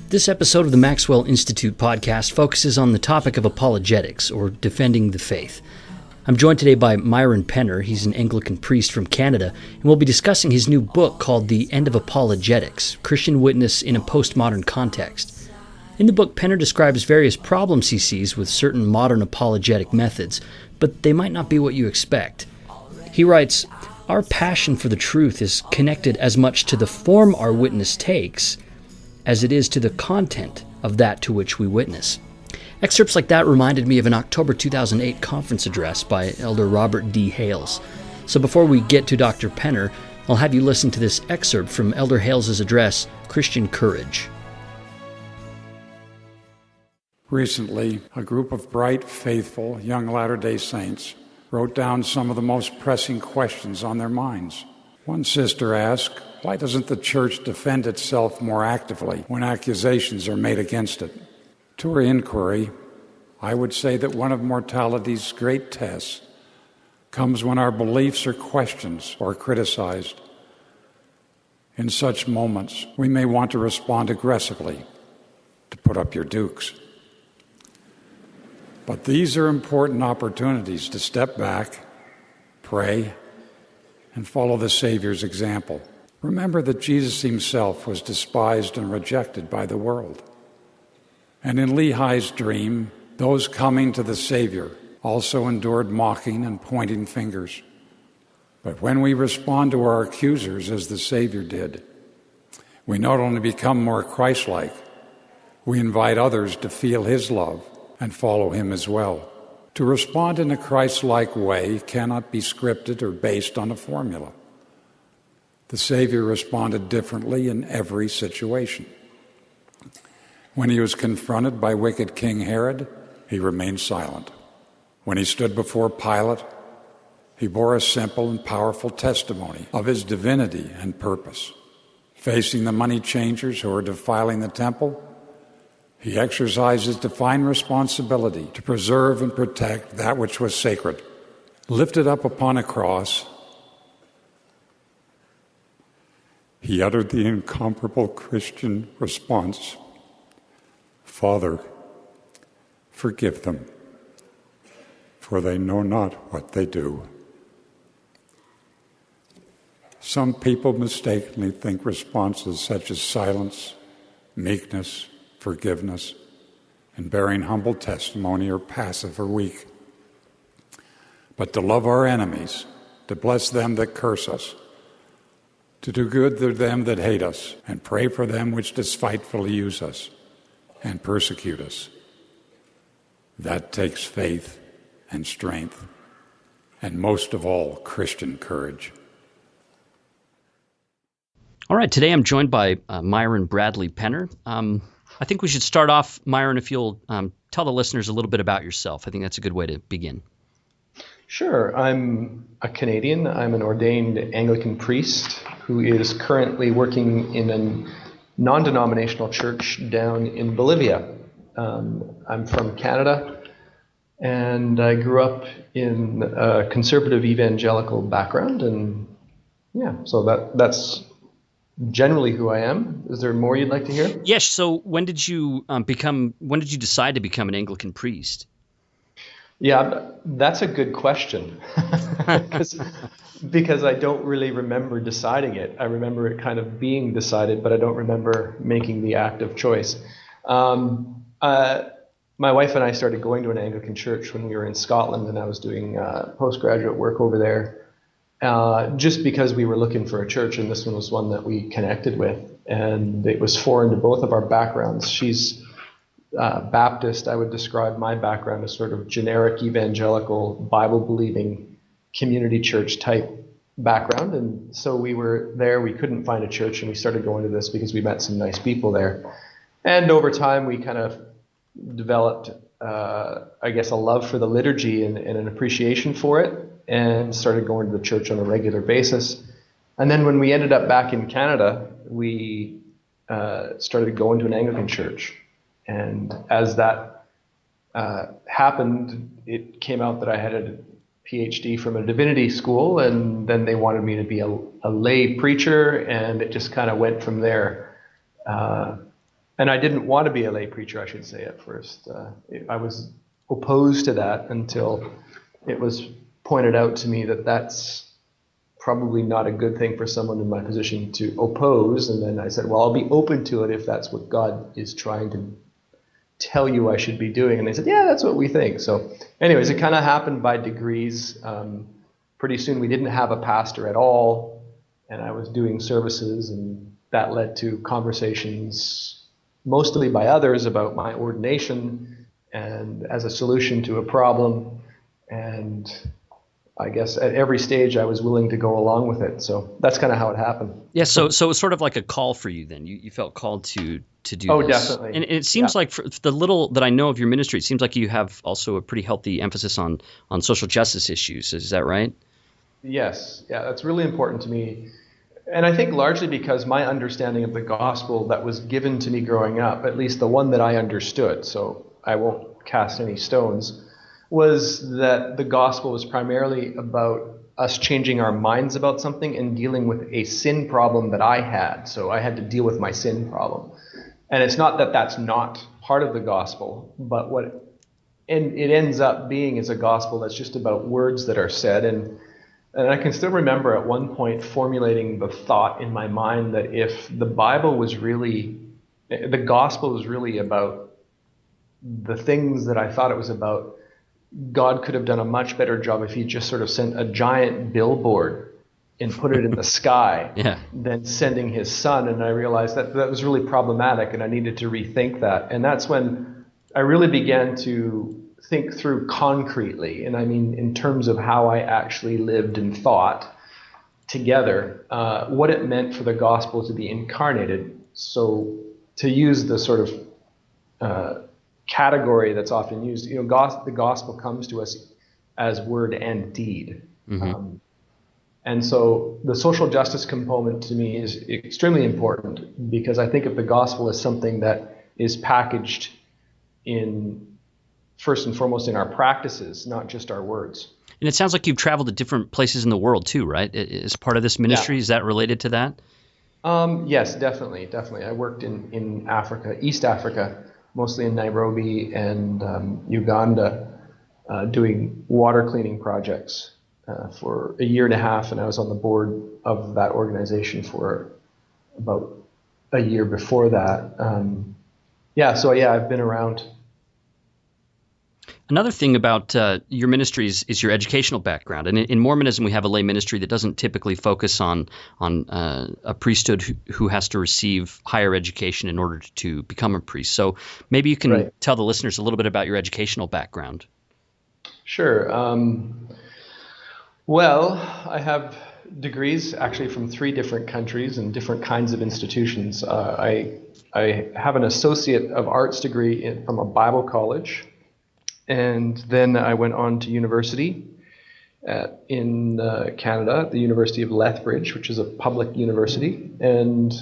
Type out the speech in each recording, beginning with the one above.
This episode of the Maxwell Institute podcast focuses on the topic of apologetics, or defending the faith. I'm joined today by Myron Penner. He's an Anglican priest from Canada, and we'll be discussing his new book called The End of Apologetics, Christian Witness in a Postmodern Context. In the book, Penner describes various problems he sees with certain modern apologetic methods, but they might not be what you expect. He writes, "Our passion for the truth is connected as much to the form our witness takes as it is to the content of that to which we witness." Excerpts like that reminded me of an October 2008 conference address by Elder Robert D. Hales. So before we get to Dr. Penner, I'll have you listen to this excerpt from Elder Hales' address, Christian Courage. Recently, a group of bright, faithful, young Latter-day Saints wrote down some of the most pressing questions on their minds. One sister asked, "Why doesn't the church defend itself more actively when accusations are made against it?" To her inquiry, I would say that one of mortality's great tests comes when our beliefs are questioned or criticized. In such moments, we may want to respond aggressively, to put up your dukes. But these are important opportunities to step back, pray, and follow the Savior's example. Remember that Jesus himself was despised and rejected by the world. And in Lehi's dream, those coming to the Savior also endured mocking and pointing fingers. But when we respond to our accusers as the Savior did, we not only become more Christ-like, we invite others to feel his love and follow him as well. To respond in a Christ-like way cannot be scripted or based on a formula. The Savior responded differently in every situation. When he was confronted by wicked King Herod, he remained silent. When he stood before Pilate, he bore a simple and powerful testimony of his divinity and purpose. Facing the money changers who were defiling the temple, he exercised his divine responsibility to preserve and protect that which was sacred. Lifted up upon a cross, he uttered the incomparable Christian response, "Father, forgive them, for they know not what they do." Some people mistakenly think responses such as silence, meekness, forgiveness, and bearing humble testimony are passive or weak. But to love our enemies, to bless them that curse us, to do good to them that hate us, and pray for them which despitefully use us and persecute us, that takes faith and strength, and most of all, Christian courage. All right, today I'm joined by Myron Bradley Penner. I think we should start off, Myron, if you'll tell the listeners a little bit about yourself. I think that's a good way to begin. Sure. I'm a Canadian. I'm an ordained Anglican priest who is currently working in a non-denominational church down in Bolivia. I'm from Canada, and I grew up in a conservative evangelical background, and so that's generally who I am. Is there more you'd like to hear? Yes. So when did you decide to become an Anglican priest? Yeah, that's a good question. because I don't really remember deciding it. I remember it kind of being decided, but I don't remember making the active choice. My wife and I started going to an Anglican church when we were in Scotland, and I was doing postgraduate work over there. Just because we were looking for a church, and this one was one that we connected with, and it was foreign to both of our backgrounds. She's Baptist. I would describe my background as sort of generic evangelical, Bible-believing, community church type background, and so we were there. We couldn't find a church, and we started going to this because we met some nice people there. And over time, we kind of developed, a love for the liturgy and an appreciation for it, and started going to the church on a regular basis. And then when we ended up back in Canada, we started going to an Anglican church. And as that happened, it came out that I had a PhD from a divinity school, and then they wanted me to be a lay preacher, and it just kind of went from there. And I didn't want to be a lay preacher, I should say, at first. I was opposed to that until it was pointed out to me that that's probably not a good thing for someone in my position to oppose. And then I said, well, I'll be open to it if that's what God is trying to tell you I should be doing. And they said, yeah, that's what we think. So anyways, it kind of happened by degrees. Pretty soon we didn't have a pastor at all, and I was doing services, and that led to conversations mostly by others about my ordination and as a solution to a problem. And I guess at every stage I was willing to go along with it. So that's kind of how it happened. Yeah, so it's sort of like a call for you then. You felt called to do Oh, this. definitely. And it seems like for the little that I know of your ministry, it seems like you have also a pretty healthy emphasis on social justice issues. Is that right? Yes. Yeah, that's really important to me. And I think largely because my understanding of the gospel that was given to me growing up, at least the one that I understood, so I won't cast any stones, was that the gospel was primarily about us changing our minds about something and dealing with a sin problem that I had. So I had to deal with my sin problem. And it's not that that's not part of the gospel, but what it ends up being is a gospel that's just about words that are said. And I can still remember at one point formulating the thought in my mind that if the Bible was really, the gospel was really about the things that I thought it was about, God could have done a much better job if he just sort of sent a giant billboard and put it in the sky than sending his son. And I realized that was really problematic, and I needed to rethink that. And that's when I really began to think through concretely, and I mean in terms of how I actually lived and thought together, what it meant for the gospel to be incarnated. So to use the sort of category that's often used, the gospel comes to us as word and deed. Mm-hmm. And so the social justice component to me is extremely important, because I think of the gospel as something that is packaged in, first and foremost, in our practices, not just our words. And it sounds like you've traveled to different places in the world too, right? As part of this ministry, Is that related to that? Yes, definitely. I worked in Africa, East Africa, mostly in Nairobi and Uganda, doing water cleaning projects for a year and a half, and I was on the board of that organization for about a year before that. I've been around. Another thing about your ministries is your educational background. And in Mormonism, we have a lay ministry that doesn't typically focus on a priesthood who has to receive higher education in order to become a priest. So maybe you can tell the listeners a little bit about your educational background. Sure. Well, I have degrees actually from 3 different countries and different kinds of institutions. I have an Associate of Arts degree from a Bible college. And then I went on to university in Canada, the University of Lethbridge, which is a public university, and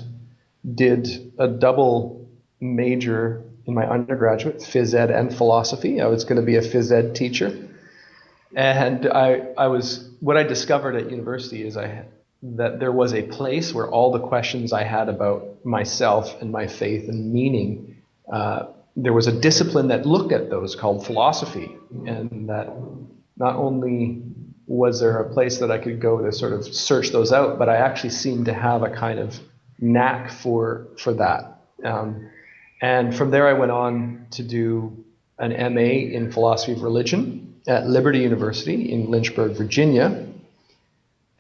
did a double major in my undergraduate, phys ed and philosophy. I was going to be a phys ed teacher. And what I discovered at university is that there was a place where all the questions I had about myself and my faith and meaning, there was a discipline that looked at those called philosophy, and that not only was there a place that I could go to sort of search those out, but I actually seemed to have a kind of knack for that. And from there I went on to do an MA in philosophy of religion at Liberty University in Lynchburg, Virginia.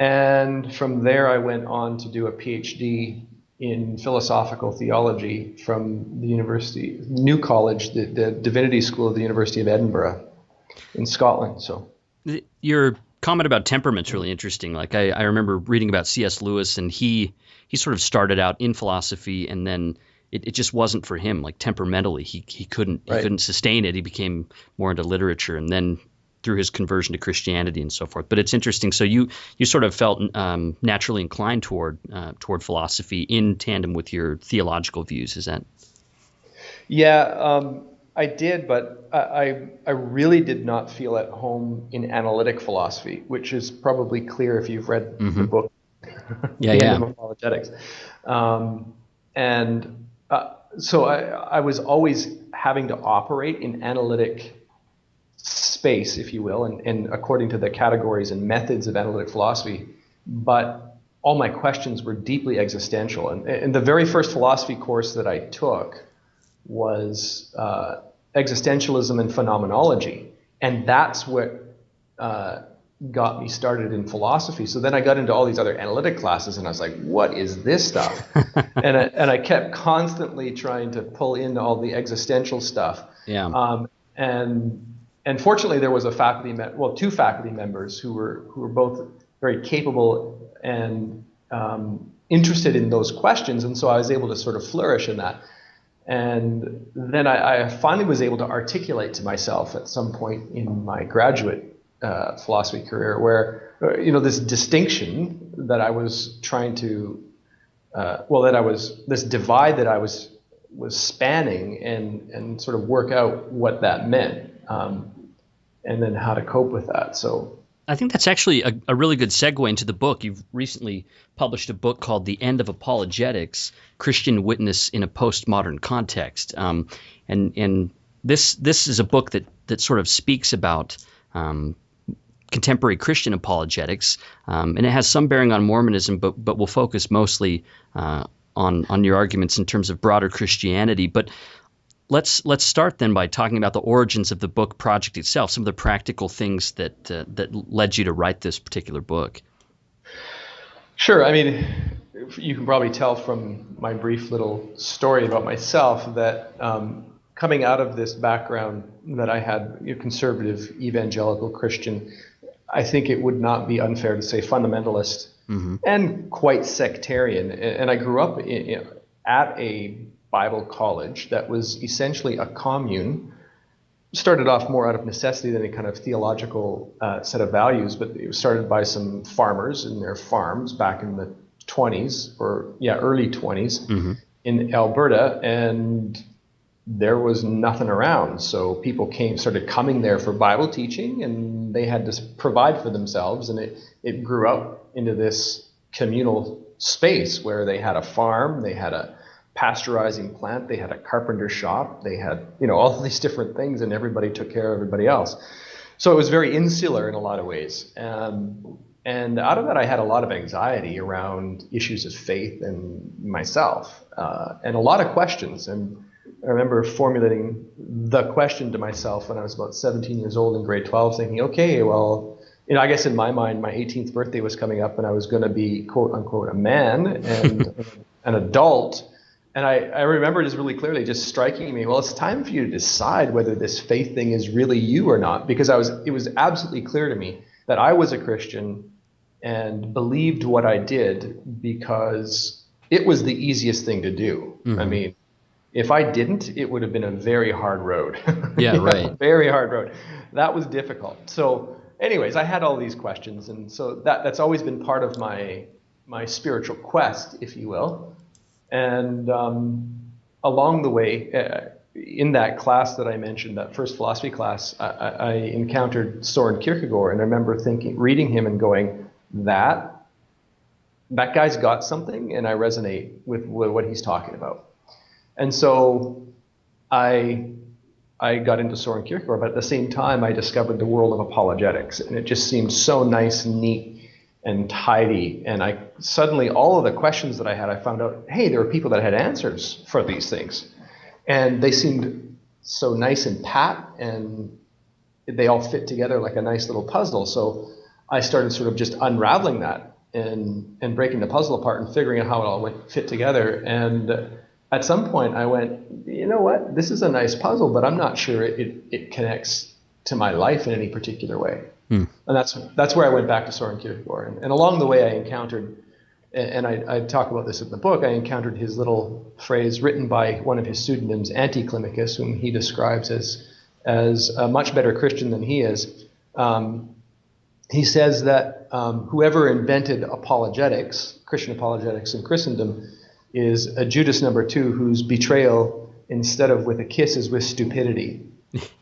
And from there I went on to do a PhD in philosophical theology from the New College, the Divinity School of the University of Edinburgh in Scotland. So your comment about temperament's really interesting. Like I remember reading about C.S. Lewis, and he sort of started out in philosophy, and then it just wasn't for him. Like temperamentally, he couldn't sustain it. He became more into literature, and then through his conversion to Christianity and so forth. But it's interesting. So you sort of felt naturally inclined toward philosophy in tandem with your theological views. Is that? Yeah, I did, but I really did not feel at home in analytic philosophy, which is probably clear if you've read the book, End of Apologetics. so I was always having to operate in analytic space, if you will, and according to the categories and methods of analytic philosophy. But all my questions were deeply existential. And the very first philosophy course that I took was existentialism and phenomenology. And that's what got me started in philosophy. So then I got into all these other analytic classes, and I was like, what is this stuff? and I kept constantly trying to pull in all the existential stuff. Yeah. And fortunately, there was two faculty members who were both very capable and interested in those questions, and so I was able to sort of flourish in that. And then I finally was able to articulate to myself at some point in my graduate philosophy career where, this distinction that I was trying to, this divide that I was spanning and sort of work out what that meant, and then how to cope with that. So I think that's actually a really good segue into the book. You've recently published a book called The End of Apologetics, Christian Witness in a Postmodern Context. And this is a book that sort of speaks about contemporary Christian apologetics, and it has some bearing on Mormonism, but will focus mostly on your arguments in terms of broader Christianity. But let's start then by talking about the origins of the book project itself, some of the practical things that led you to write this particular book. Sure. I mean, you can probably tell from my brief little story about myself that coming out of this background that I had, conservative, evangelical Christian, I think it would not be unfair to say fundamentalist and quite sectarian. And I grew up at a Bible college that was essentially a commune. Started off more out of necessity than a kind of theological set of values, but it was started by some farmers in their farms back in the 20s, early 20s in Alberta, and there was nothing around. So people started coming there for Bible teaching, and they had to provide for themselves, and it grew up into this communal space where they had a farm, they had a pasteurizing plant, they had a carpenter shop, they had, all of these different things, and everybody took care of everybody else. So it was very insular in a lot of ways. And out of that, I had a lot of anxiety around issues of faith and myself, and a lot of questions. And I remember formulating the question to myself when I was about 17 years old in grade 12, thinking, okay, well, I guess in my mind, my 18th birthday was coming up, and I was going to be, quote unquote, a man and an adult. And I remember just really clearly just striking me, well, it's time for you to decide whether this faith thing is really you or not, because it was absolutely clear to me that I was a Christian and believed what I did because it was the easiest thing to do. I mean, if I didn't, it would have been a very hard road. Yeah, right. Very hard road. That was difficult. So anyways, I had all these questions. And so that's always been part of my spiritual quest, if you will. And along the way, in that class that I mentioned, that first philosophy class, I encountered Soren Kierkegaard, and I remember reading him and going, that guy's got something, and I resonate with what he's talking about. And so I got into Soren Kierkegaard, but at the same time, I discovered the world of apologetics, and it just seemed so nice and neat and tidy. And suddenly all of the questions that I had, I found out, hey, there were people that had answers for these things. And they seemed so nice and pat, and they all fit together like a nice little puzzle. So I started sort of just unraveling that and breaking the puzzle apart and figuring out how it all fit together. And at some point I went, you know what, this is a nice puzzle, but I'm not sure it connects to my life in any particular way. And that's where I went back to Soren Kierkegaard. And along the way I encountered, and I talk about this in the book, I encountered his little phrase written by one of his pseudonyms, Anticlimacus, whom he describes as a much better Christian than he is. He says that whoever invented apologetics, Christian apologetics in Christendom, is a Judas number 2 whose betrayal, instead of with a kiss, is with stupidity.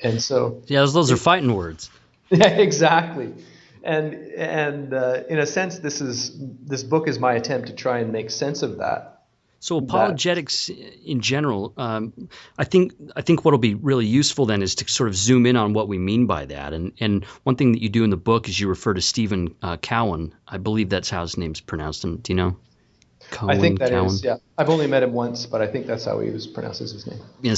And so yeah, those are fighting words. Yeah, exactly. And in a sense, this book is my attempt to try and make sense of that. So apologetics in general, I think what'll be really useful then is to sort of zoom in on what we mean by that. And one thing that you do in the book is you refer to Stephen Cowan. I believe that's how his name's pronounced. Do you know? I think that is, yeah. I've only met him once, but I think that's how he was pronounces his name. Yeah,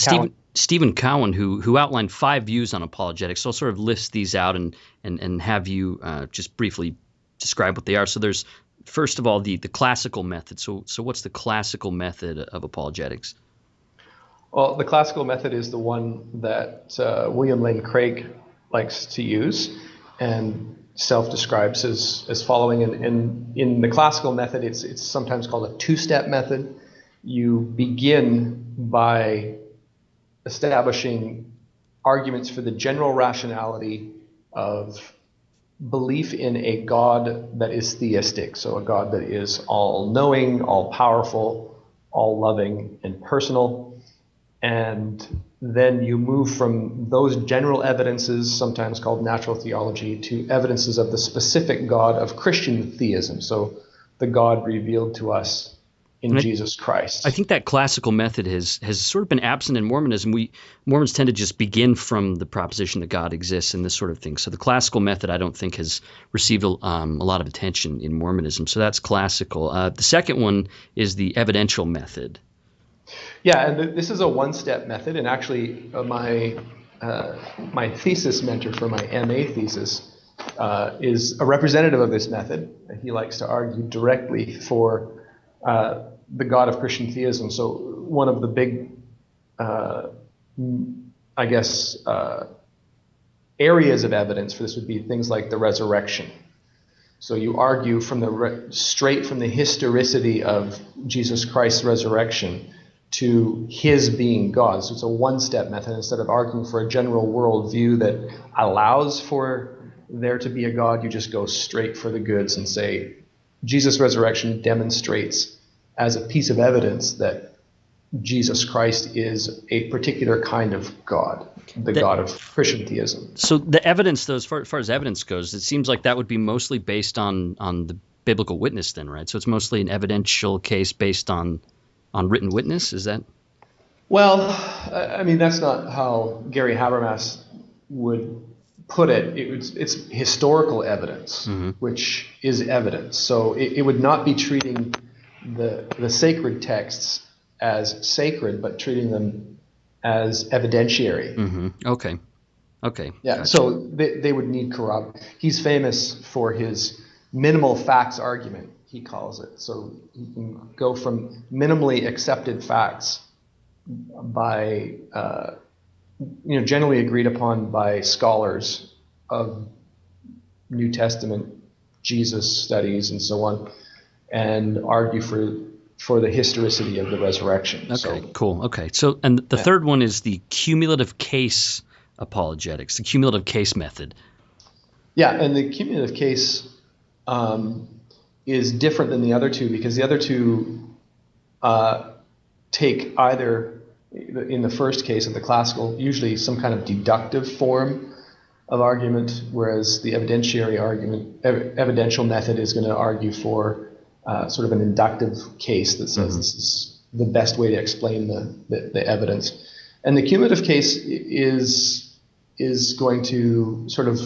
Stephen Cowan, who outlined 5 views on apologetics. So I'll sort of list these out and have you just briefly describe what they are. So there's, first of all, the classical method. So what's the classical method of apologetics? Well, the classical method is the one that William Lane Craig likes to use and self-describes as following. And in the classical method, it's sometimes called a 2-step method. You begin by establishing arguments for the general rationality of belief in a God that is theistic, so a God that is all-knowing, all-powerful, all-loving, and personal. And then you move from those general evidences, sometimes called natural theology, to evidences of the specific God of Christian theism, so the God revealed to us in Jesus Christ. I think that classical method has sort of been absent in Mormonism. Mormons tend to just begin from the proposition that God exists and this sort of thing. So the classical method, I don't think, has received a lot of attention in Mormonism. So that's classical. The second one is the evidential method. Yeah, and this is a 1-step method. And actually, my thesis mentor for my MA thesis is a representative of this method. He likes to argue directly for the God of Christian theism. So one of the big, areas of evidence for this would be things like the resurrection. So you argue from straight from the historicity of Jesus Christ's resurrection to his being God. So it's a 1-step method. Instead of arguing for a general worldview that allows for there to be a God, you just go straight for the goods and say, Jesus' resurrection demonstrates as a piece of evidence that Jesus Christ is a particular kind of God, God of Christian theism. So the evidence, though, as far as evidence goes, it seems like that would be mostly based on the biblical witness then, right? So it's mostly an evidential case based on written witness, is that? Well, I mean, that's not how Gary Habermas would put it. It's historical evidence, which is evidence. So it would not be treating the sacred texts as sacred, but treating them as evidentiary. Okay. Yeah. Gotcha. So they would need corroboration. He's famous for his minimal facts argument, he calls it. So he can go from minimally accepted facts by generally agreed upon by scholars of New Testament Jesus studies and so on, and argue for the historicity of the resurrection. Okay, cool. Okay, so and the third one is the cumulative case apologetics, the cumulative case method. Yeah, and the cumulative case is different than the other two because the other two take either, in the first case of the classical, usually some kind of deductive form of argument, whereas the evidential method is going to argue for sort of an inductive case that says this is the best way to explain the evidence. And the cumulative case is going to sort of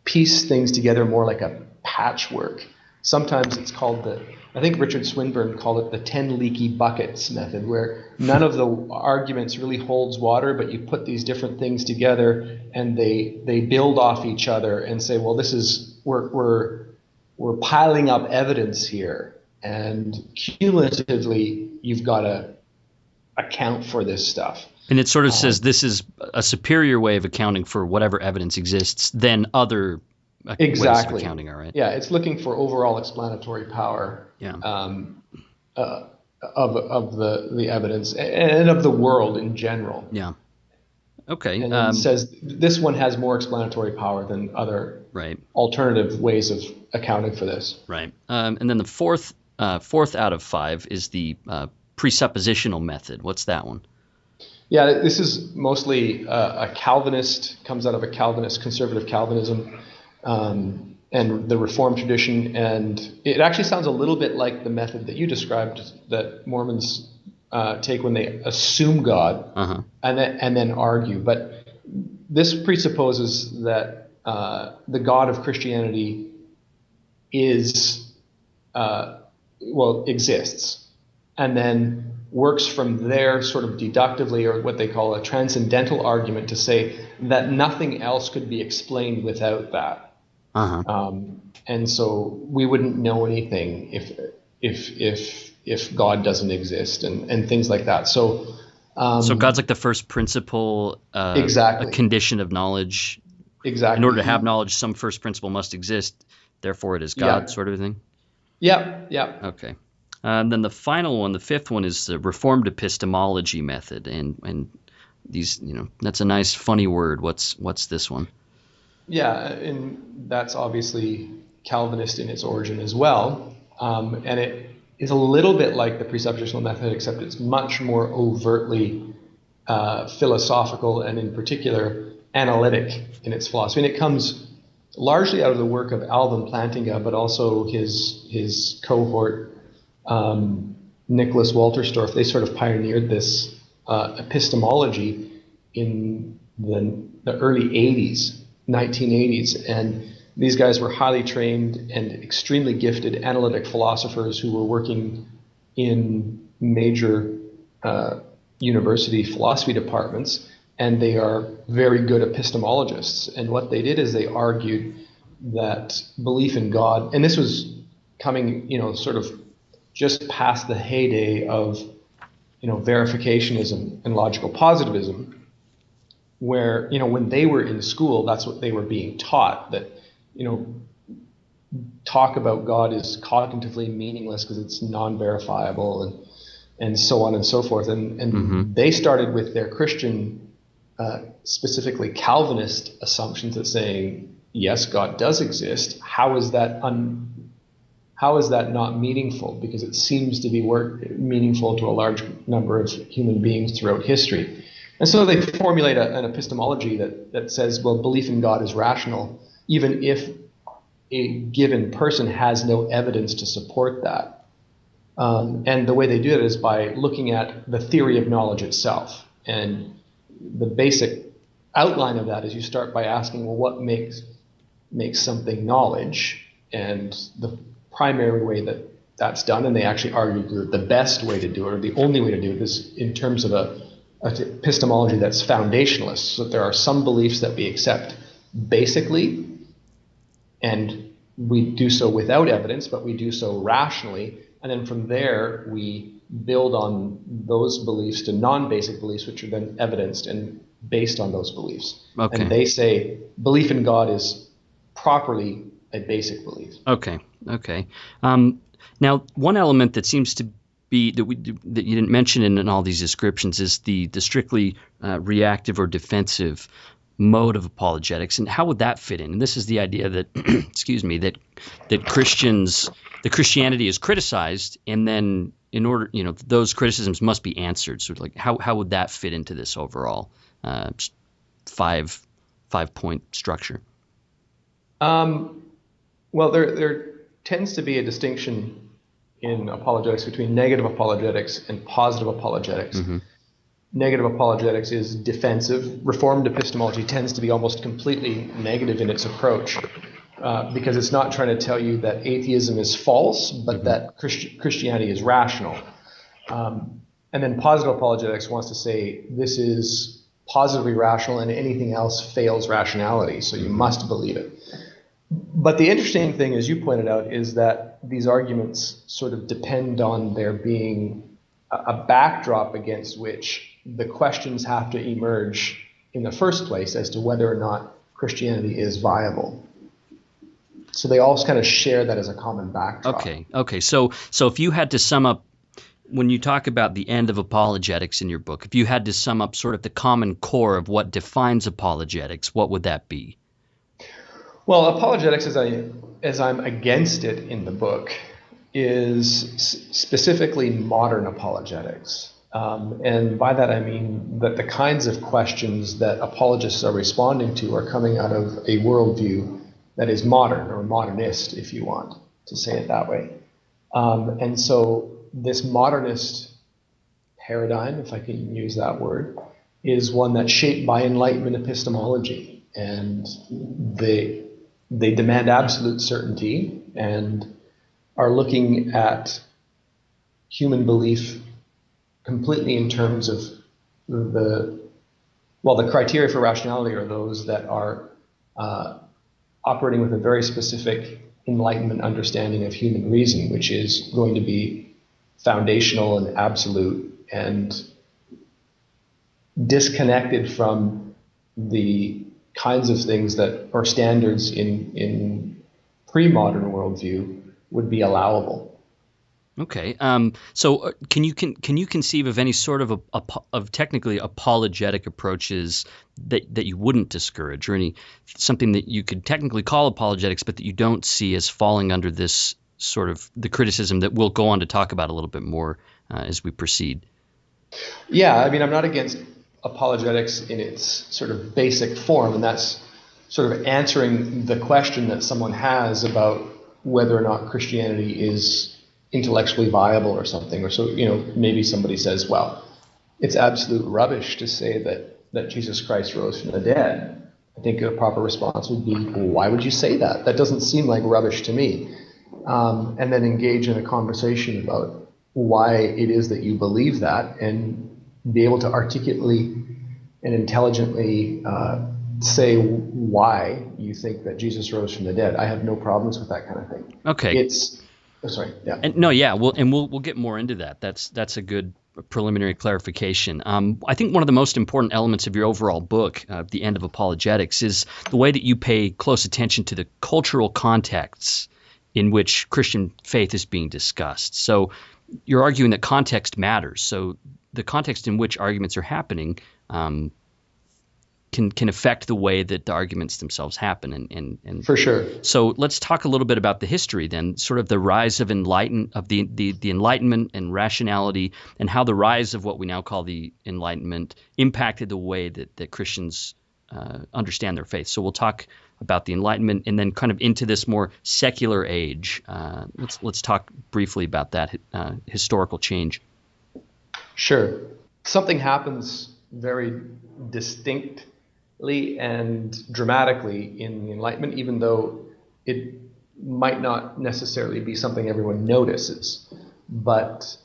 piece things together more like a patchwork. Sometimes it's called I think Richard Swinburne called it the 10 leaky buckets method, where none of the arguments really holds water, but you put these different things together and they build off each other and say, well, this is, we're piling up evidence here, and cumulatively you've got to account for this stuff. And it sort of says this is a superior way of accounting for whatever evidence exists than other ways of accounting, all right? Yeah, it's looking for overall explanatory power of the evidence and of the world in general. Yeah. Okay. And it says this one has more explanatory power than other alternative ways of accounting for this. Right. And then the fourth out of 5 is the presuppositional method. What's that one? Yeah, this is mostly a Calvinist, comes out of a Calvinist, conservative Calvinism. And and the Reformed tradition, and it actually sounds a little bit like the method that you described that Mormons take when they assume God and then argue. But this presupposes that the God of Christianity exists, and then works from there sort of deductively, or what they call a transcendental argument, to say that nothing else could be explained without that. And so we wouldn't know anything if God doesn't exist, and things like that. So God's like the first principle, exactly, a condition of knowledge. Exactly. In order to have knowledge, some first principle must exist. Therefore, it is God, sort of thing. Yeah. Okay. And then the final one, the fifth one, is the Reformed epistemology method, and these, that's a nice funny word. What's this one? Yeah, and that's obviously Calvinist in its origin as well, and it is a little bit like the presuppositional method, except it's much more overtly philosophical, and in particular analytic in its philosophy. And it comes largely out of the work of Alvin Plantinga, but also his cohort, Nicholas Walterstorff. They sort of pioneered this epistemology in the early 1980s, and these guys were highly trained and extremely gifted analytic philosophers who were working in major university philosophy departments, and they are very good epistemologists. And what they did is they argued that belief in God, and this was coming, sort of just past the heyday of, verificationism and logical positivism, where, when they were in school, that's what they were being taught, that, talk about God is cognitively meaningless because it's non-verifiable, and so on and so forth. And they started with their Christian, specifically Calvinist assumptions of saying, yes, God does exist. How is that not meaningful? Because it seems to be meaningful to a large number of human beings throughout history. And so they formulate an epistemology that says, well, belief in God is rational, even if a given person has no evidence to support that. And the way they do it is by looking at the theory of knowledge itself. And the basic outline of that is you start by asking, well, what makes something knowledge? And the primary way that's done, and they actually argue that the best way to do it, or the only way to do it, is in terms of an epistemology that's foundationalist. So there are some beliefs that we accept basically, and we do so without evidence, but we do so rationally. And then from there, we build on those beliefs to non-basic beliefs, which are then evidenced and based on those beliefs. Okay. And they say belief in God is properly a basic belief. Okay. Now, one element that seems to be that you didn't mention in all these descriptions is the strictly reactive or defensive mode of apologetics, and how would that fit in? And this is the idea that, that Christianity is criticized, and then in order, those criticisms must be answered. So, like, how would that fit into this overall five-point structure? Well, there tends to be a distinction in apologetics between negative apologetics and positive apologetics. Mm-hmm. Negative apologetics is defensive. Reformed epistemology tends to be almost completely negative in its approach, because it's not trying to tell you that atheism is false, but that Christianity is rational. And then positive apologetics wants to say this is positively rational and anything else fails rationality, so you must believe it. But the interesting thing, as you pointed out, is that these arguments sort of depend on there being a backdrop against which the questions have to emerge in the first place as to whether or not Christianity is viable. So they all kind of share that as a common backdrop. Okay. So if you had to sum up, when you talk about the end of apologetics in your book, if you had to sum up sort of the common core of what defines apologetics, what would that be? Well, apologetics, as I'm against it in the book, is specifically modern apologetics. And by that I mean that the kinds of questions that apologists are responding to are coming out of a worldview that is modern or modernist, if you want to say it that way. And so this modernist paradigm, if I can use that word, is one that's shaped by Enlightenment epistemology. And they demand absolute certainty and are looking at human belief completely in terms of the criteria for rationality are those that are operating with a very specific Enlightenment understanding of human reason, which is going to be foundational and absolute and disconnected from the kinds of things that are standards in pre-modern worldview would be allowable. Okay. So can you conceive of any sort of technically apologetic approaches that you wouldn't discourage, or something that you could technically call apologetics, but that you don't see as falling under this sort of the criticism that we'll go on to talk about a little bit more as we proceed? Yeah, I mean, I'm not against apologetics in its sort of basic form, and that's sort of answering the question that someone has about whether or not Christianity is intellectually viable or something. Or so, maybe somebody says, well, it's absolute rubbish to say that Jesus Christ rose from the dead. I think a proper response would be, well, why would you say that? That doesn't seem like rubbish to me. And then engage in a conversation about why it is that you believe that, and be able to articulately and intelligently say why you think that Jesus rose from the dead. I have no problems with that kind of thing. Okay. We'll get more into that. That's a good preliminary clarification. I think one of the most important elements of your overall book, The End of Apologetics, is the way that you pay close attention to the cultural contexts in which Christian faith is being discussed. So you're arguing that context matters. So the context in which arguments are happening can affect the way that the arguments themselves happen. And for sure. So let's talk a little bit about the history then, sort of the rise of the Enlightenment and rationality, and how the rise of what we now call the Enlightenment impacted the way that Christians understand their faith. So we'll talk about the Enlightenment and then kind of into this more secular age. Let's talk briefly about that historical change. Sure. Something happens very distinctly and dramatically in the Enlightenment, even though it might not necessarily be something everyone notices. But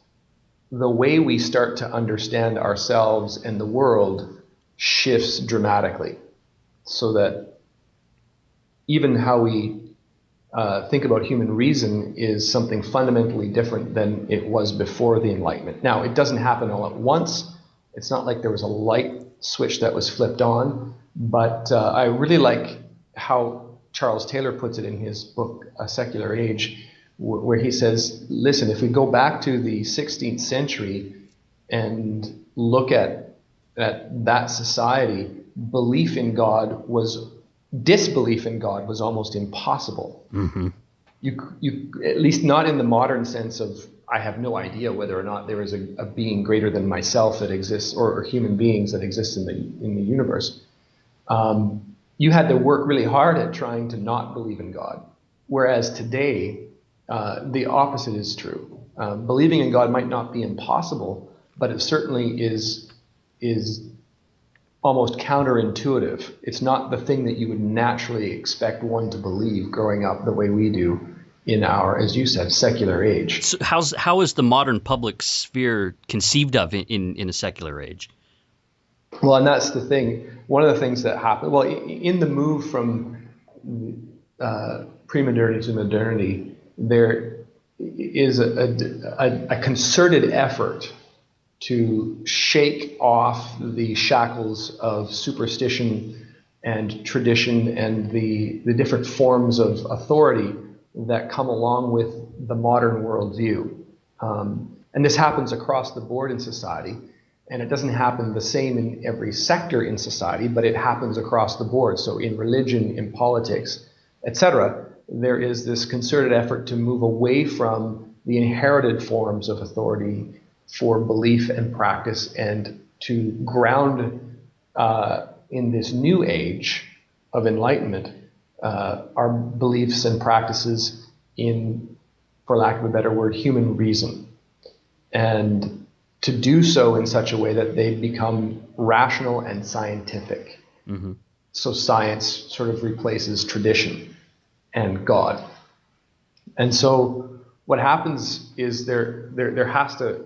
the way we start to understand ourselves and the world shifts dramatically, so that even how we think about human reason is something fundamentally different than it was before the Enlightenment. Now, it doesn't happen all at once. It's not like there was a light switch that was flipped on, but I really like how Charles Taylor puts it in his book, A Secular Age, where he says, listen, if we go back to the 16th century and look at that society, disbelief in God was almost impossible. Mm-hmm. You at least not in the modern sense of, I have no idea whether or not there is a being greater than myself that exists, or human beings that exist in the universe. You had to work really hard at trying to not believe in God. Whereas today, the opposite is true. Believing in God might not be impossible, but it certainly is almost counterintuitive. It's not the thing that you would naturally expect one to believe growing up the way we do in our, as you said, secular age. So how is the modern public sphere conceived of in a secular age? Well, and that's the thing. One of the things that happened, well, in the move from pre-modernity to modernity, there is a concerted effort to shake off the shackles of superstition and tradition and the different forms of authority that come along with the modern worldview. And this happens across the board in society, and it doesn't happen the same in every sector in society, but it happens across the board. So in religion, in politics, etc., there is this concerted effort to move away from the inherited forms of authority for belief and practice, and to ground in this new age of enlightenment our beliefs and practices in, for lack of a better word, human reason. And to do so in such a way that they become rational and scientific. Mm-hmm. So science sort of replaces tradition and God. And so what happens is there has to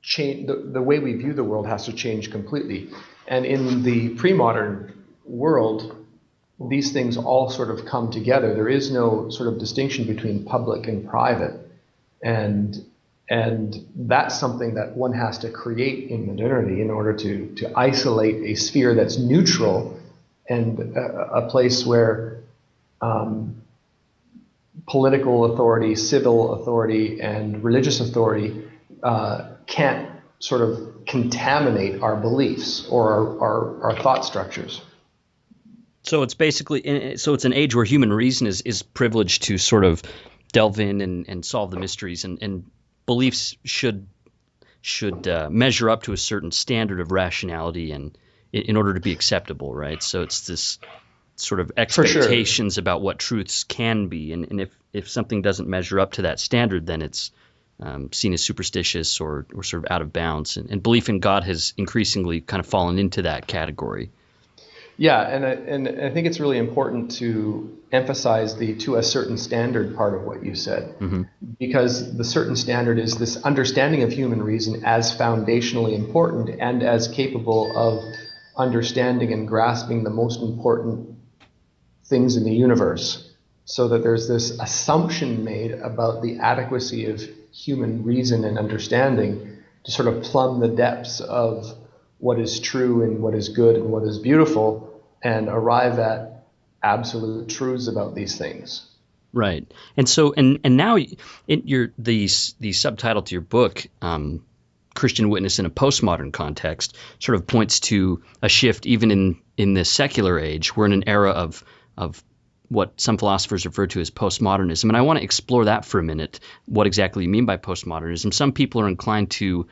change, the way we view the world has to change completely. And in the pre-modern world, these things all sort of come together. There is no sort of distinction between public and private. And that's something that one has to create in modernity in order to isolate a sphere that's neutral and a place where political authority, civil authority, and religious authority can't sort of contaminate our beliefs or our thought structures. So it's basically, it's an age where human reason is privileged to sort of delve in and solve the mysteries, and beliefs should measure up to a certain standard of rationality and in order to be acceptable, right? So it's this sort of expectations about what truths can be, and if something doesn't measure up to that standard, then it's seen as superstitious or sort of out of bounds. And belief in God has increasingly kind of fallen into that category. Yeah, and I think it's really important to emphasize the to a certain standard part of what you said, mm-hmm. because the certain standard is this understanding of human reason as foundationally important and as capable of understanding and grasping the most important things in the universe, so that there's this assumption made about the adequacy of human reason and understanding to sort of plumb the depths of what is true and what is good and what is beautiful, and arrive at absolute truths about these things. Right. And so, and now in the subtitle to your book, Christian Witness in a Postmodern Context, sort of points to a shift even in the secular age. We're in an era of what some philosophers refer to as postmodernism. And I want to explore that for a minute, what exactly you mean by postmodernism. Some people are inclined to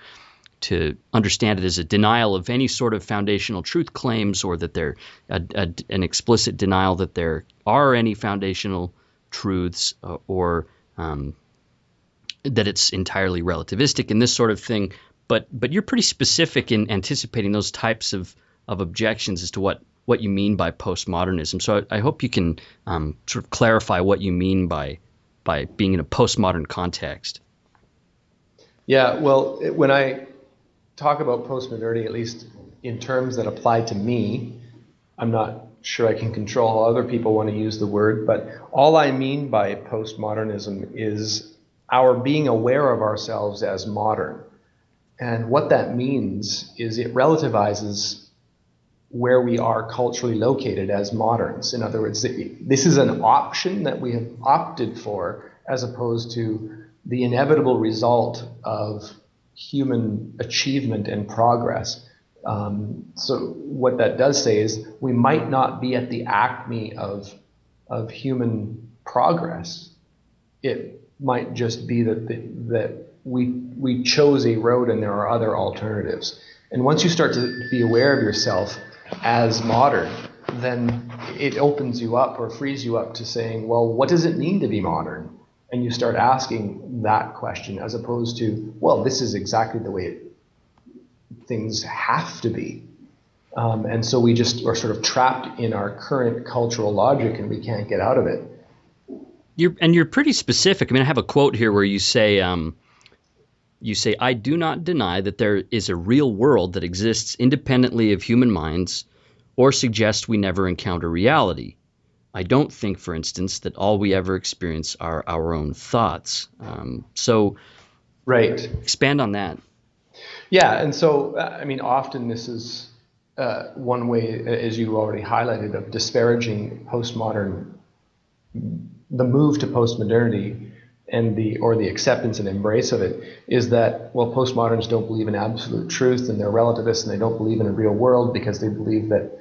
understand it as a denial of any sort of foundational truth claims, or that they're an explicit denial that there are any foundational truths, or that it's entirely relativistic and this sort of thing. But you're pretty specific in anticipating those types of objections as to what you mean by postmodernism. So I hope you can sort of clarify what you mean by being in a postmodern context. Yeah, well, when I talk about postmodernity, at least in terms that apply to me, I'm not sure I can control how other people want to use the word, but all I mean by postmodernism is our being aware of ourselves as modern. And what that means is it relativizes where we are culturally located as moderns. In other words, this is an option that we have opted for, as opposed to the inevitable result of human achievement and progress. So what that does say is we might not be at the acme of human progress. It might just be that we chose a road and there are other alternatives. And once you start to be aware of yourself as modern, then it opens you up or frees you up to saying, well, what does it mean to be modern? And you start asking that question, as opposed to, well, this is exactly the way things have to be. And so we just are sort of trapped in our current cultural logic, and we can't get out of it. You're pretty specific. I mean, I have a quote here where you say, I do not deny that there is a real world that exists independently of human minds, or suggest we never encounter reality. I don't think, for instance, that all we ever experience are our own thoughts. Right. Expand on that. Yeah, and so, I mean, often this is one way, as you already highlighted, of disparaging the move to postmodernity and the acceptance and embrace of it, is that, well, postmoderns don't believe in absolute truth, and they're relativists, and they don't believe in a real world because they believe that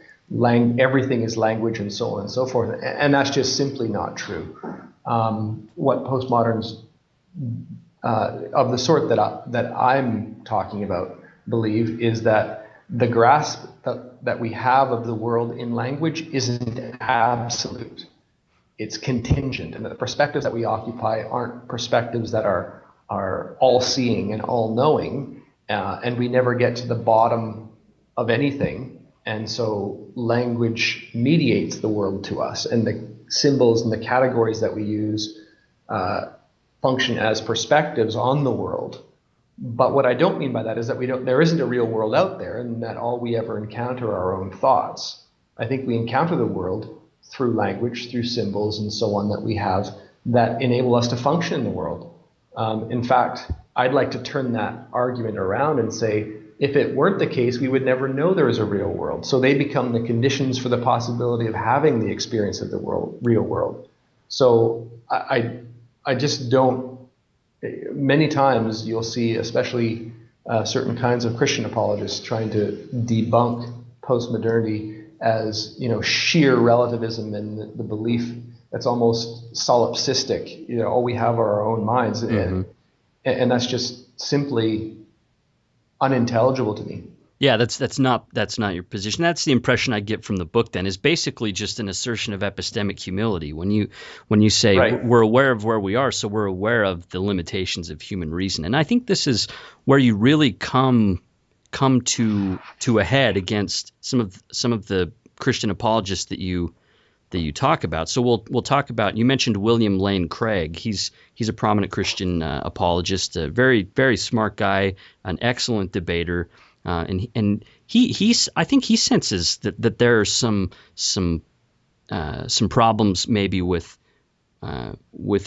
everything is language and so on and so forth. And that's just simply not true. What postmoderns of the sort that I'm talking about believe is that the grasp that we have of the world in language isn't absolute. It's contingent, and the perspectives that we occupy aren't perspectives that are all-seeing and all-knowing, and we never get to the bottom of anything. And so language mediates the world to us, and the symbols and the categories that we use function as perspectives on the world. But what I don't mean by that is that there isn't a real world out there, and that all we ever encounter are our own thoughts. I think we encounter the world through language, through symbols, and so on that we have that enable us to function in the world. In fact, I'd like to turn that argument around and say, if it weren't the case, we would never know there is a real world. So they become the conditions for the possibility of having the experience of the real world. So I just don't. Many times you'll see, especially certain kinds of Christian apologists, trying to debunk postmodernity as sheer relativism and the belief that's almost solipsistic. All we have are our own minds, and that's just simply unintelligible to me. Yeah, that's not your position. That's the impression I get from the book. Then is basically just an assertion of epistemic humility. When you say right. We're aware of where we are, so we're aware of the limitations of human reason. And I think this is where you really come to a head against some of the Christian apologists that you talk about. So we'll talk about. You mentioned William Lane Craig. He's a prominent Christian apologist, a very, very smart guy, an excellent debater. And I think he senses that there are some problems maybe with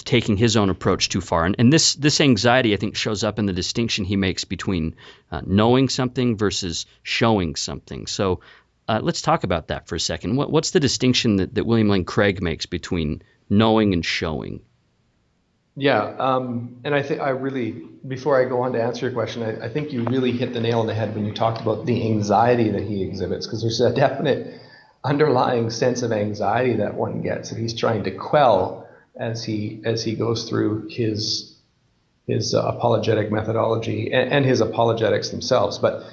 taking his own approach too far, and this anxiety I think shows up in the distinction he makes between knowing something versus showing something. So let's talk about that for a second. What's the distinction that William Lane Craig makes between knowing and showing? Yeah, and I think before I go on to answer your question, I think you really hit the nail on the head when you talked about the anxiety that he exhibits, because there's a definite underlying sense of anxiety that one gets that he's trying to quell as he goes through his apologetic methodology and his apologetics themselves. But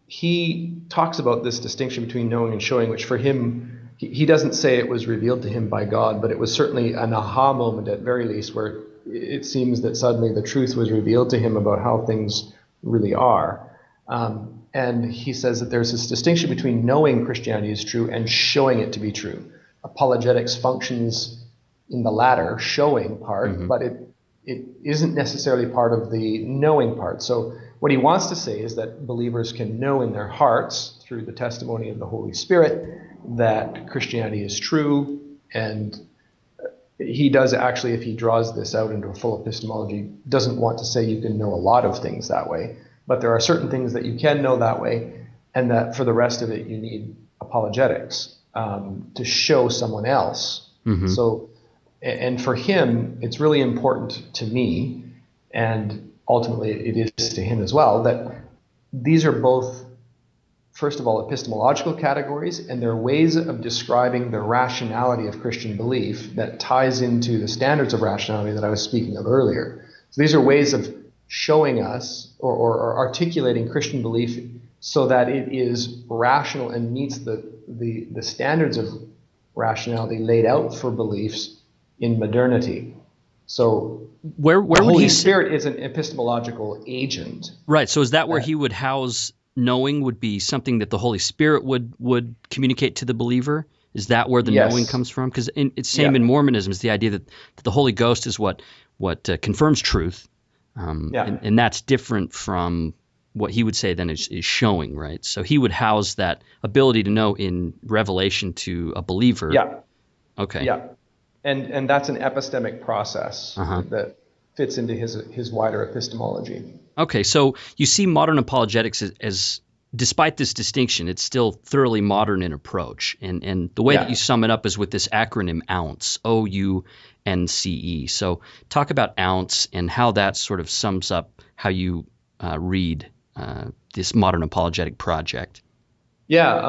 he talks about this distinction between knowing and showing, which for him, he doesn't say it was revealed to him by God, but it was certainly an aha moment at very least, where it seems that suddenly the truth was revealed to him about how things really are. And he says that there's this distinction between knowing Christianity is true and showing it to be true. Apologetics functions in the latter, showing part, but it isn't necessarily part of the knowing part. So what he wants to say is that believers can know in their hearts through the testimony of the Holy Spirit that Christianity is true. And he does actually, if he draws this out into a full epistemology, doesn't want to say you can know a lot of things that way, but there are certain things that you can know that way, and that for the rest of it you need apologetics to show someone else. So, and for him, it's really important to me, and ultimately it is to him as well, that these are both, first of all, epistemological categories, and they're ways of describing the rationality of Christian belief that ties into the standards of rationality that I was speaking of earlier. So these are ways of showing us or articulating Christian belief so that it is rational and meets the standards of rationality laid out for beliefs in modernity. So where the Holy Spirit is an epistemological agent. Right. So is that where he would house knowing? Would be something that the Holy Spirit would communicate to the believer? Is that where the knowing comes from? Because it's same in Mormonism is the idea that the Holy Ghost is what confirms truth, and that's different from what he would say then is showing, right? So he would house that ability to know in revelation to a believer. Yeah. Okay. Yeah. And that's an epistemic process that fits into his wider epistemology. Okay, so you see modern apologetics as despite this distinction, it's still thoroughly modern in approach. And the way that you sum it up is with this acronym OUNCE, OUNCE. So talk about OUNCE and how that sort of sums up how you read this modern apologetic project. Yeah,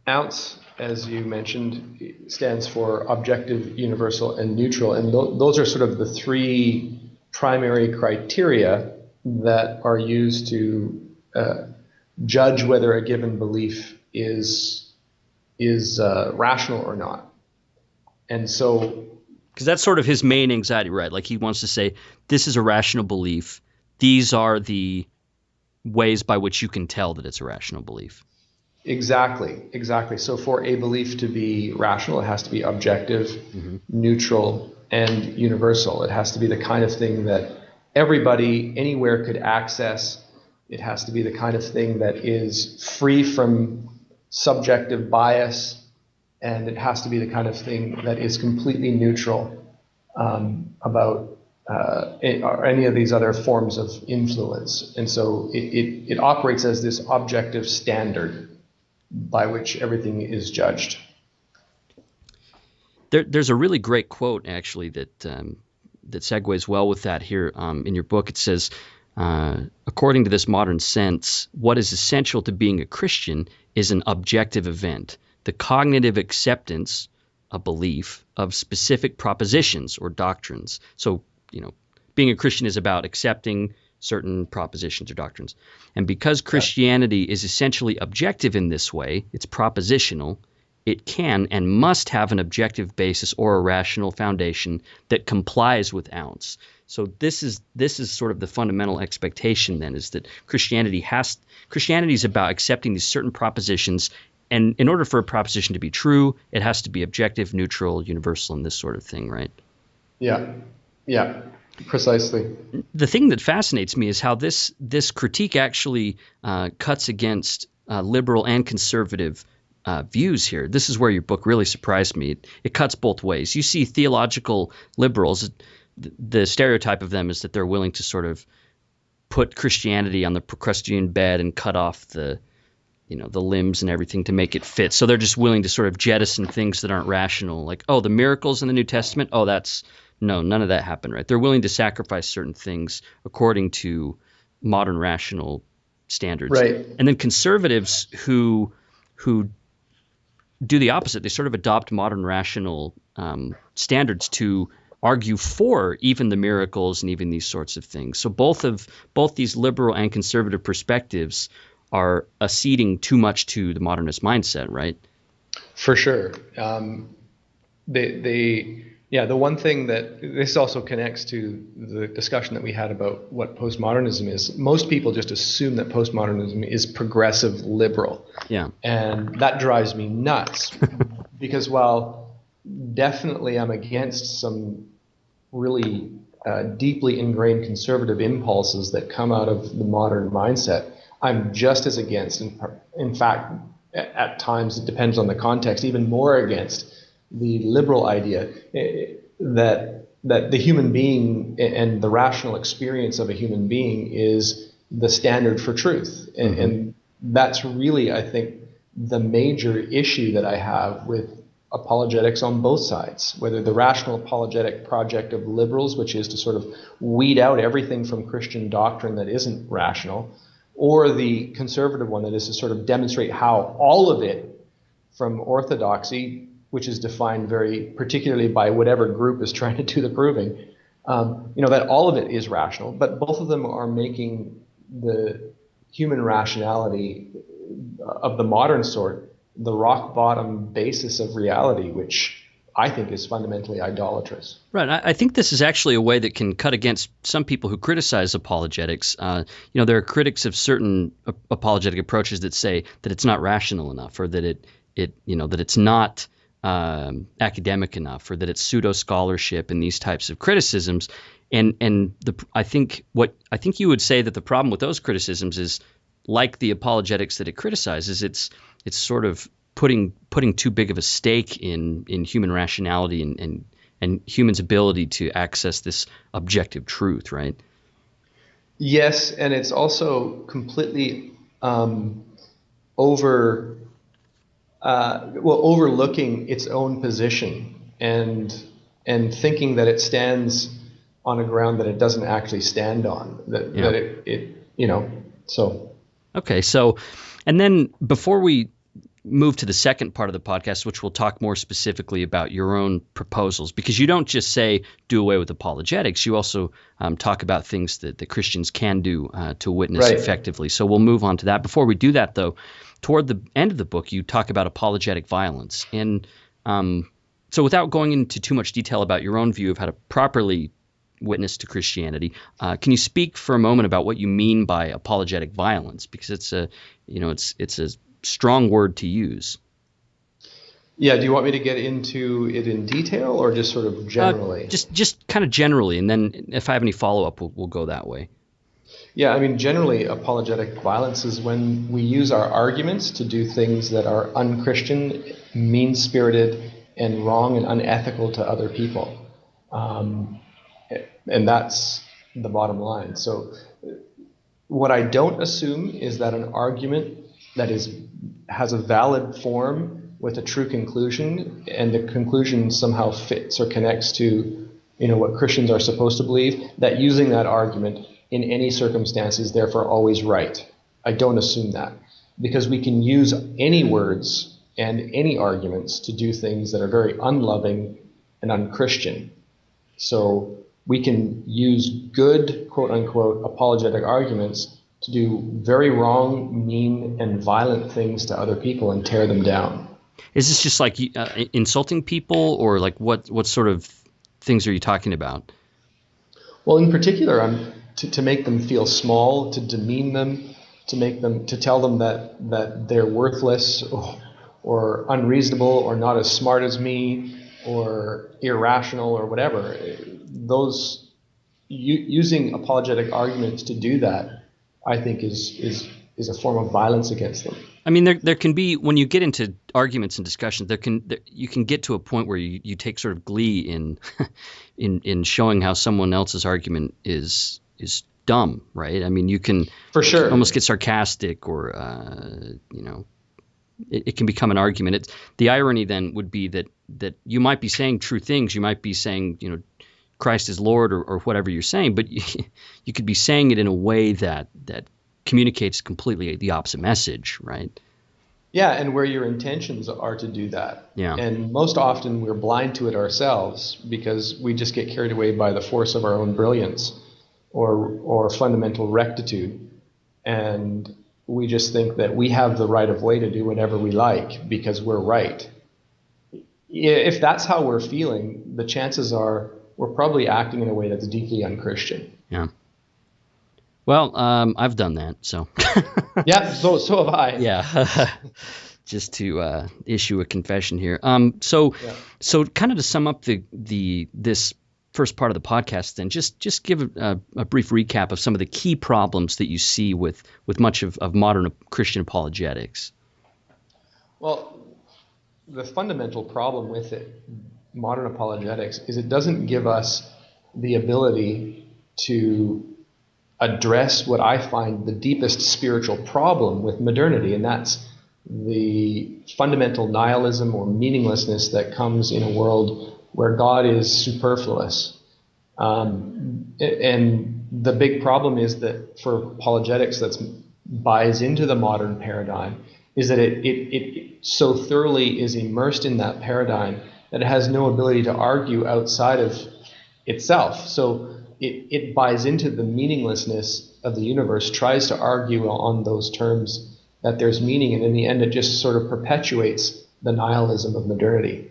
OUNCE, as you mentioned, stands for objective, universal, and neutral. And those are sort of the three primary criteria that are used to judge whether a given belief is rational or not. And so, because that's sort of his main anxiety, right? Like he wants to say, this is a rational belief. These are the ways by which you can tell that it's a rational belief. Exactly. So for a belief to be rational, it has to be objective, neutral, and universal. It has to be the kind of thing that everybody anywhere could access. It has to be the kind of thing that is free from subjective bias, and it has to be the kind of thing that is completely neutral about or any of these other forms of influence. And so it operates as this objective standard by which everything is judged. There's a really great quote, actually, that segues well with that here in your book. It says, according to this modern sense, what is essential to being a Christian is an objective event, the cognitive acceptance, a belief, of specific propositions or doctrines. So, being a Christian is about accepting certain propositions or doctrines. And because Christianity is essentially objective in this way, it's propositional, it can and must have an objective basis or a rational foundation that complies with ounce. So this is sort of the fundamental expectation then, is that Christianity is about accepting these certain propositions, and in order for a proposition to be true, it has to be objective, neutral, universal, and this sort of thing, right? Yeah. Precisely. The thing that fascinates me is how this critique actually cuts against liberal and conservative views here. This is where your book really surprised me. It cuts both ways. You see theological liberals, the stereotype of them is that they're willing to sort of put Christianity on the Procrustean bed and cut off the limbs and everything to make it fit. So they're just willing to sort of jettison things that aren't rational, like, the miracles in the New Testament, no, none of that happened, right? They're willing to sacrifice certain things according to modern rational standards. Right. And then conservatives who do the opposite. They sort of adopt modern rational standards to argue for even the miracles and even these sorts of things. So both these liberal and conservative perspectives are acceding too much to the modernist mindset, right? For sure. The one thing that this also connects to the discussion that we had about what postmodernism is. Most people just assume that postmodernism is progressive liberal. Yeah. And that drives me nuts because while definitely I'm against some really deeply ingrained conservative impulses that come out of the modern mindset, I'm just as against, in fact, at times it depends on the context, even more against the liberal idea that the human being and the rational experience of a human being is the standard for truth. And that's really, I think, the major issue that I have with apologetics on both sides, whether the rational apologetic project of liberals, which is to sort of weed out everything from Christian doctrine that isn't rational, or the conservative one that is to sort of demonstrate how all of it, from orthodoxy, which is defined very particularly by whatever group is trying to do the proving, that all of it is rational, but both of them are making the human rationality of the modern sort the rock bottom basis of reality, which I think is fundamentally idolatrous. Right. I think this is actually a way that can cut against some people who criticize apologetics. There are critics of certain apologetic approaches that say that it's not rational enough, or that that it's not academic enough, or that it's pseudo scholarship, and these types of criticisms. I think you would say that the problem with those criticisms is, like the apologetics that it criticizes, it's sort of putting too big of a stake in human rationality and humans' ability to access this objective truth, right? Yes, and it's also completely overlooking its own position and thinking that it stands on a ground that it doesn't actually stand on. So. Okay, so, and then before we move to the second part of the podcast, which will talk more specifically about your own proposals, because you don't just say do away with apologetics. You also talk about things that Christians can do to witness effectively. So we'll move on to that. Before we do that, though, toward the end of the book, you talk about apologetic violence. And so without going into too much detail about your own view of how to properly witness to Christianity, can you speak for a moment about what you mean by apologetic violence? Because it's a strong word to use. Yeah, do you want me to get into it in detail or just sort of generally? Just kind of generally, and then if I have any follow-up, we'll go that way. Yeah, I mean, generally, apologetic violence is when we use our arguments to do things that are unchristian, mean-spirited, and wrong and unethical to other people. And that's the bottom line. So what I don't assume is that an argument that has a valid form with a true conclusion, and the conclusion somehow fits or connects to, what Christians are supposed to believe, that using that argument in any circumstance is therefore always right. I don't assume that, because we can use any words and any arguments to do things that are very unloving and unchristian. So we can use good, quote unquote, apologetic arguments to do very wrong, mean, and violent things to other people and tear them down. Is this just like insulting people, or like what sort of things are you talking about? Well, in particular, to make them feel small, to demean them, to tell them that they're worthless or unreasonable or not as smart as me or irrational or whatever. Those using apologetic arguments to do that, I think is a form of violence against them. I mean, there can be, when you get into arguments and discussions, you can get to a point where you take sort of glee in showing how someone else's argument is dumb, right? I mean, you can for sure almost get sarcastic, or it can become an argument. The irony then would be that you might be saying true things. You might be saying, Christ is Lord, or whatever you're saying, but you could be saying it in a way that communicates completely the opposite message, right? Yeah, and where your intentions are to do that. Yeah. And most often we're blind to it ourselves because we just get carried away by the force of our own brilliance or fundamental rectitude. And we just think that we have the right of way to do whatever we like because we're right. If that's how we're feeling, the chances are we're probably acting in a way that's deeply unchristian. Yeah. Well, I've done that, so. Yeah, so have I. Yeah. Just to issue a confession here. So kind of to sum up this first part of the podcast, then just give a brief recap of some of the key problems that you see with much of modern Christian apologetics. Well, the fundamental problem with modern apologetics is it doesn't give us the ability to address what I find the deepest spiritual problem with modernity, and that's the fundamental nihilism or meaninglessness that comes in a world where God is superfluous. And the big problem is that for apologetics that buys into the modern paradigm is that it so thoroughly is immersed in that paradigm that it has no ability to argue outside of itself. So it buys into the meaninglessness of the universe, tries to argue on those terms that there's meaning, and in the end it just sort of perpetuates the nihilism of modernity.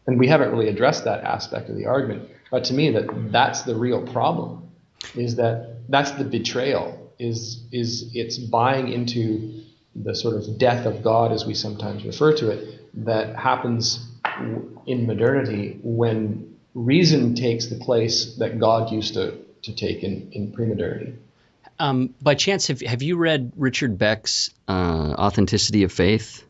And we haven't really addressed that aspect of the argument, but to me that's the real problem, is that's the betrayal, is it's buying into the sort of death of God, as we sometimes refer to it, that happens in modernity when reason takes the place that God used to take in pre-modernity. By chance, have you read Richard Beck's Authenticity of Faith?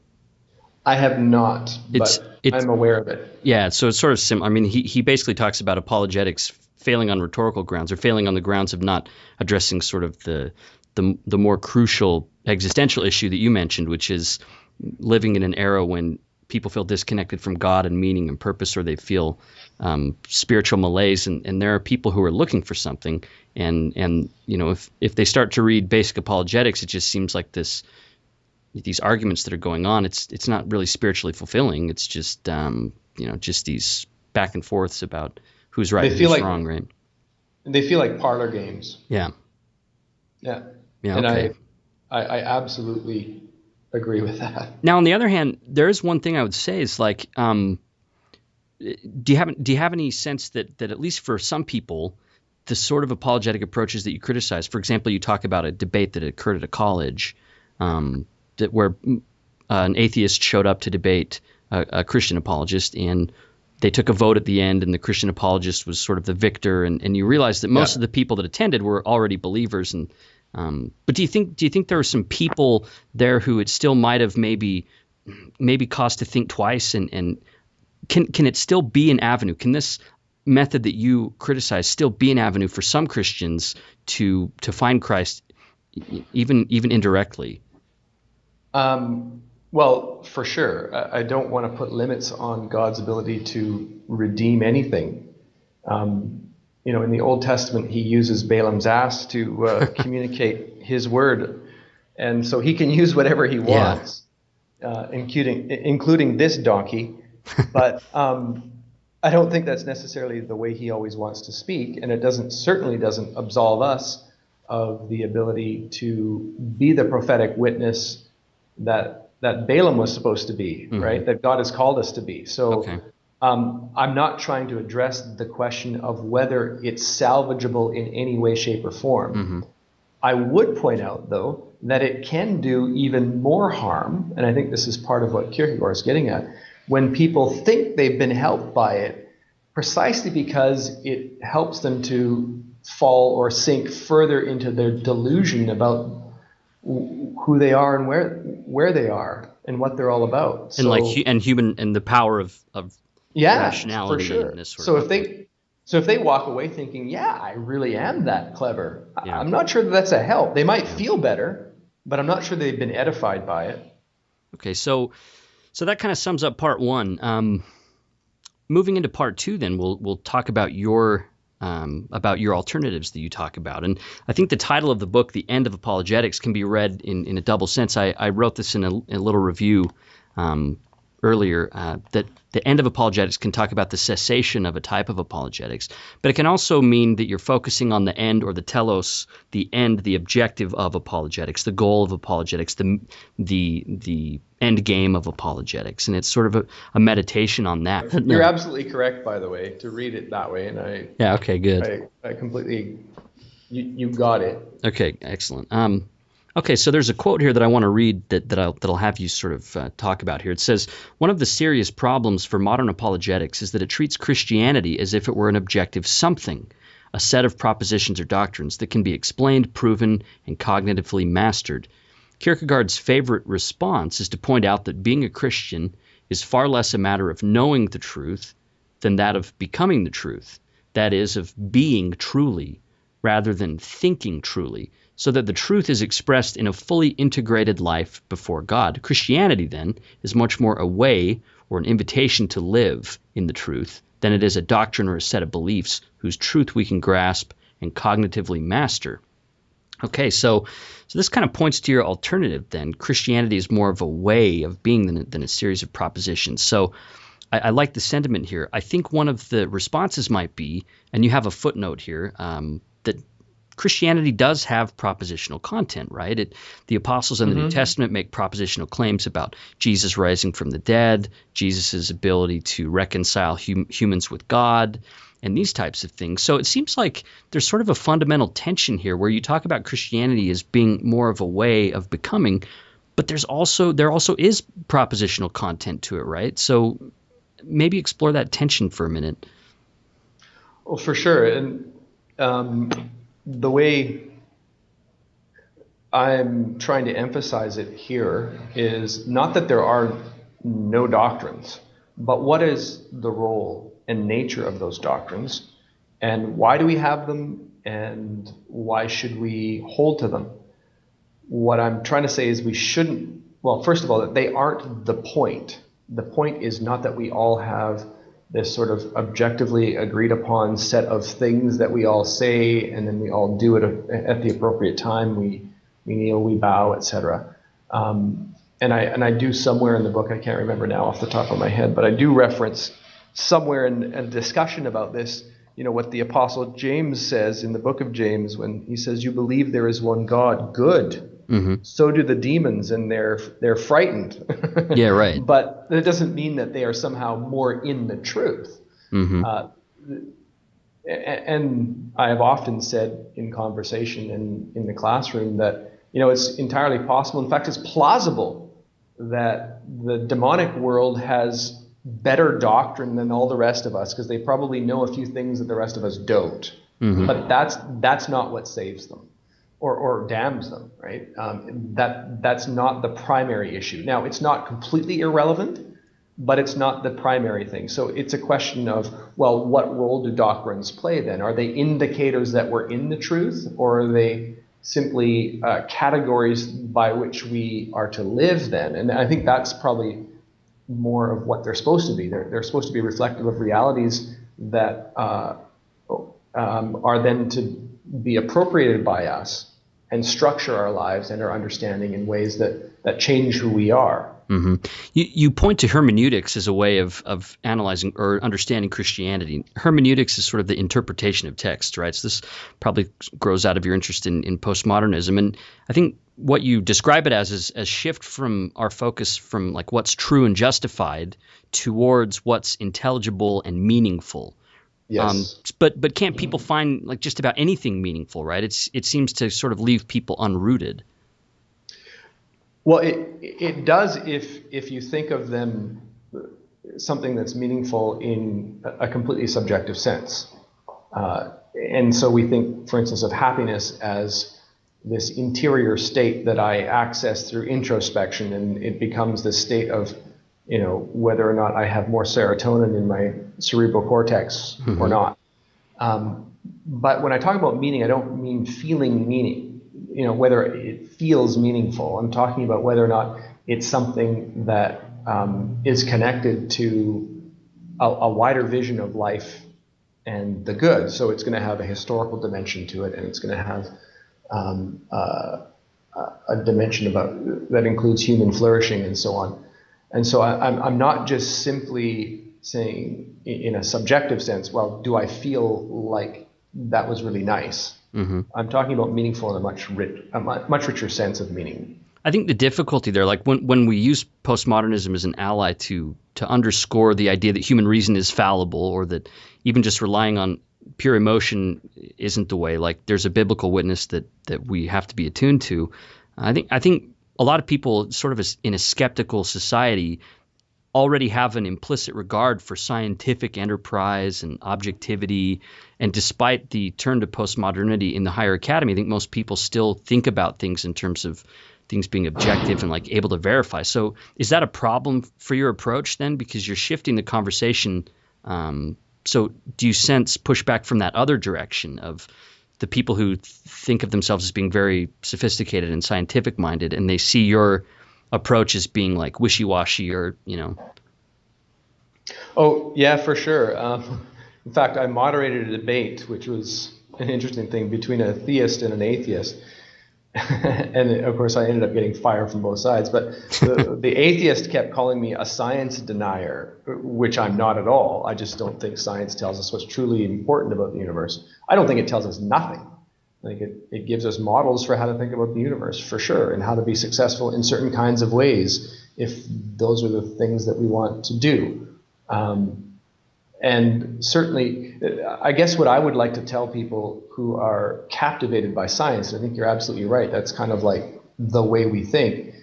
I have not, but I'm aware of it. Yeah, so it's sort of similar. I mean, he basically talks about apologetics failing on rhetorical grounds, or failing on the grounds of not addressing sort of the more crucial existential issue that you mentioned, which is living in an era when people feel disconnected from God and meaning and purpose, or they feel spiritual malaise, and there are people who are looking for something, and if they start to read basic apologetics, it just seems like this these arguments that are going on, it's not really spiritually fulfilling. It's just just these back and forths about who's right and who's wrong, right? They feel like parlor games. Yeah. Yeah. Yeah. And Okay. I absolutely agree with that. Now, on the other hand, there is one thing I would say is like, do you have any sense that at least for some people, the sort of apologetic approaches that you criticize, for example, you talk about a debate that occurred at a college, where an atheist showed up to debate a Christian apologist, and they took a vote at the end, and the Christian apologist was sort of the victor, and you realize that most of the people that attended were already believers. And but do you think there were some people there who it still might have maybe caused to think twice, and can it still be an avenue? Can this method that you criticize still be an avenue for some Christians to find Christ, even indirectly? Well, for sure. I don't want to put limits on God's ability to redeem anything. In the Old Testament, he uses Balaam's ass to communicate his word. And so he can use whatever he wants, including this donkey. But I don't think that's necessarily the way he always wants to speak. And it certainly doesn't absolve us of the ability to be the prophetic witness that Balaam was supposed to be, right? That God has called us to be. So I'm not trying to address the question of whether it's salvageable in any way, shape, or form. I would point out, though, that it can do even more harm, and I think this is part of what Kierkegaard is getting at, when people think they've been helped by it, precisely because it helps them to fall or sink further into their delusion about who they are and where they are and what they're all about. And human and the power of rationality. For sure. And this sort so of if they walk away thinking, I really am that clever, I'm not sure that's a help. They might feel better, but I'm not sure they've been edified by it. Okay, so that kind of sums up part one. Moving into part two, then we'll talk about your alternatives that you talk about. And I think the title of the book, The End of Apologetics, can be read in a double sense. I wrote this in a little review earlier, that the end of apologetics can talk about the cessation of a type of apologetics, but it can also mean that you're focusing on the end, or the telos, the end, the objective of apologetics, the goal of apologetics, the end game of apologetics, and it's sort of a meditation on that. You're absolutely correct, by the way, to read it that way, and okay, good. I completely, you got it. Okay, excellent. Okay, so there's a quote here that I want to read that'll have you sort of talk about here. It says, "One of the serious problems for modern apologetics is that it treats Christianity as if it were an objective something, a set of propositions or doctrines that can be explained, proven, and cognitively mastered. Kierkegaard's favorite response is to point out that being a Christian is far less a matter of knowing the truth than that of becoming the truth, that is, of being truly, rather than thinking truly, so that the truth is expressed in a fully integrated life before God. Christianity, then, is much more a way or an invitation to live in the truth than it is a doctrine or a set of beliefs whose truth we can grasp and cognitively master." Okay, so this kind of points to your alternative then. Christianity is more of a way of being than a series of propositions. So I like the sentiment here. I think one of the responses might be, and you have a footnote here, that Christianity does have propositional content, right? The apostles in the New Testament make propositional claims about Jesus rising from the dead, Jesus' ability to reconcile humans with God, and these types of things. So it seems like there's sort of a fundamental tension here where you talk about Christianity as being more of a way of becoming, but there also is propositional content to it, right? So maybe explore that tension for a minute. Well, for sure. And the way I'm trying to emphasize it here is not that there are no doctrines, but what is the role and nature of those doctrines, and why do we have them, and why should we hold to them? What I'm trying to say is we shouldn't, well, first of all, that they aren't the point. The point is not that we all have this sort of objectively agreed upon set of things that we all say, and then we all do it at the appropriate time. We kneel, we bow, etc. I do somewhere in the book, I can't remember now off the top of my head, but I do reference somewhere in a discussion about this, what the Apostle James says in the book of James when he says, "You believe there is one God, good. Mm-hmm. So do the demons, and they're frightened." Yeah, right. But that doesn't mean that they are somehow more in the truth. Mm-hmm. And I have often said in conversation and in the classroom that, it's entirely possible. In fact, it's plausible that the demonic world has better doctrine than all the rest of us, because they probably know a few things that the rest of us don't. Mm-hmm. But that's not what saves them or damns them, right? That's not the primary issue. Now, it's not completely irrelevant, but it's not the primary thing. So it's a question of, well, what role do doctrines play then? Are they indicators that we're in the truth, or are they simply categories by which we are to live then? And I think that's probably more of what they're supposed to be. They're supposed to be reflective of realities that are then to be appropriated by us and structure our lives and our understanding in ways that change who we are. Mm-hmm. You point to hermeneutics as a way of analyzing or understanding Christianity. Hermeneutics is sort of the interpretation of text, right? So this probably grows out of your interest in postmodernism. And I think what you describe it as is a shift from our focus from like what's true and justified towards what's intelligible and meaningful. Yes. But can't people find like just about anything meaningful, right? It seems to sort of leave people unrooted. Well, it does if you think of them something that's meaningful in a completely subjective sense. And so we think, for instance, of happiness as this interior state that I access through introspection, and it becomes this state of, whether or not I have more serotonin in my cerebral cortex mm-hmm. or not. But when I talk about meaning, I don't mean feeling meaning. Whether it feels meaningful. I'm talking about whether or not it's something that is connected to a wider vision of life and the good. So it's going to have a historical dimension to it, and it's going to have a dimension that includes human flourishing and so on. And so I'm not just simply saying in a subjective sense, well, do I feel like that was really nice? Mm-hmm. I'm talking about meaningful in a much richer sense of meaning. I think the difficulty there, like when we use postmodernism as an ally to underscore the idea that human reason is fallible, or that even just relying on pure emotion isn't the way, like there's a biblical witness that we have to be attuned to. I think a lot of people sort of in a skeptical society already have an implicit regard for scientific enterprise and objectivity. And despite the turn to postmodernity in the higher academy, I think most people still think about things in terms of things being objective and like able to verify. So is that a problem for your approach then? Because you're shifting the conversation. So do you sense pushback from that other direction of the people who think of themselves as being very sophisticated and scientific minded, and they see your approach as being like wishy-washy or, Oh, yeah, for sure. In fact, I moderated a debate, which was an interesting thing, between a theist and an atheist. And of course, I ended up getting fire from both sides. But the atheist kept calling me a science denier, which I'm not at all. I just don't think science tells us what's truly important about the universe. I don't think it tells us nothing. I think it gives us models for how to think about the universe, for sure, and how to be successful in certain kinds of ways if those are the things that we want to do. And certainly, I guess what I would like to tell people who are captivated by science, and I think you're absolutely right, that's kind of like the way we think,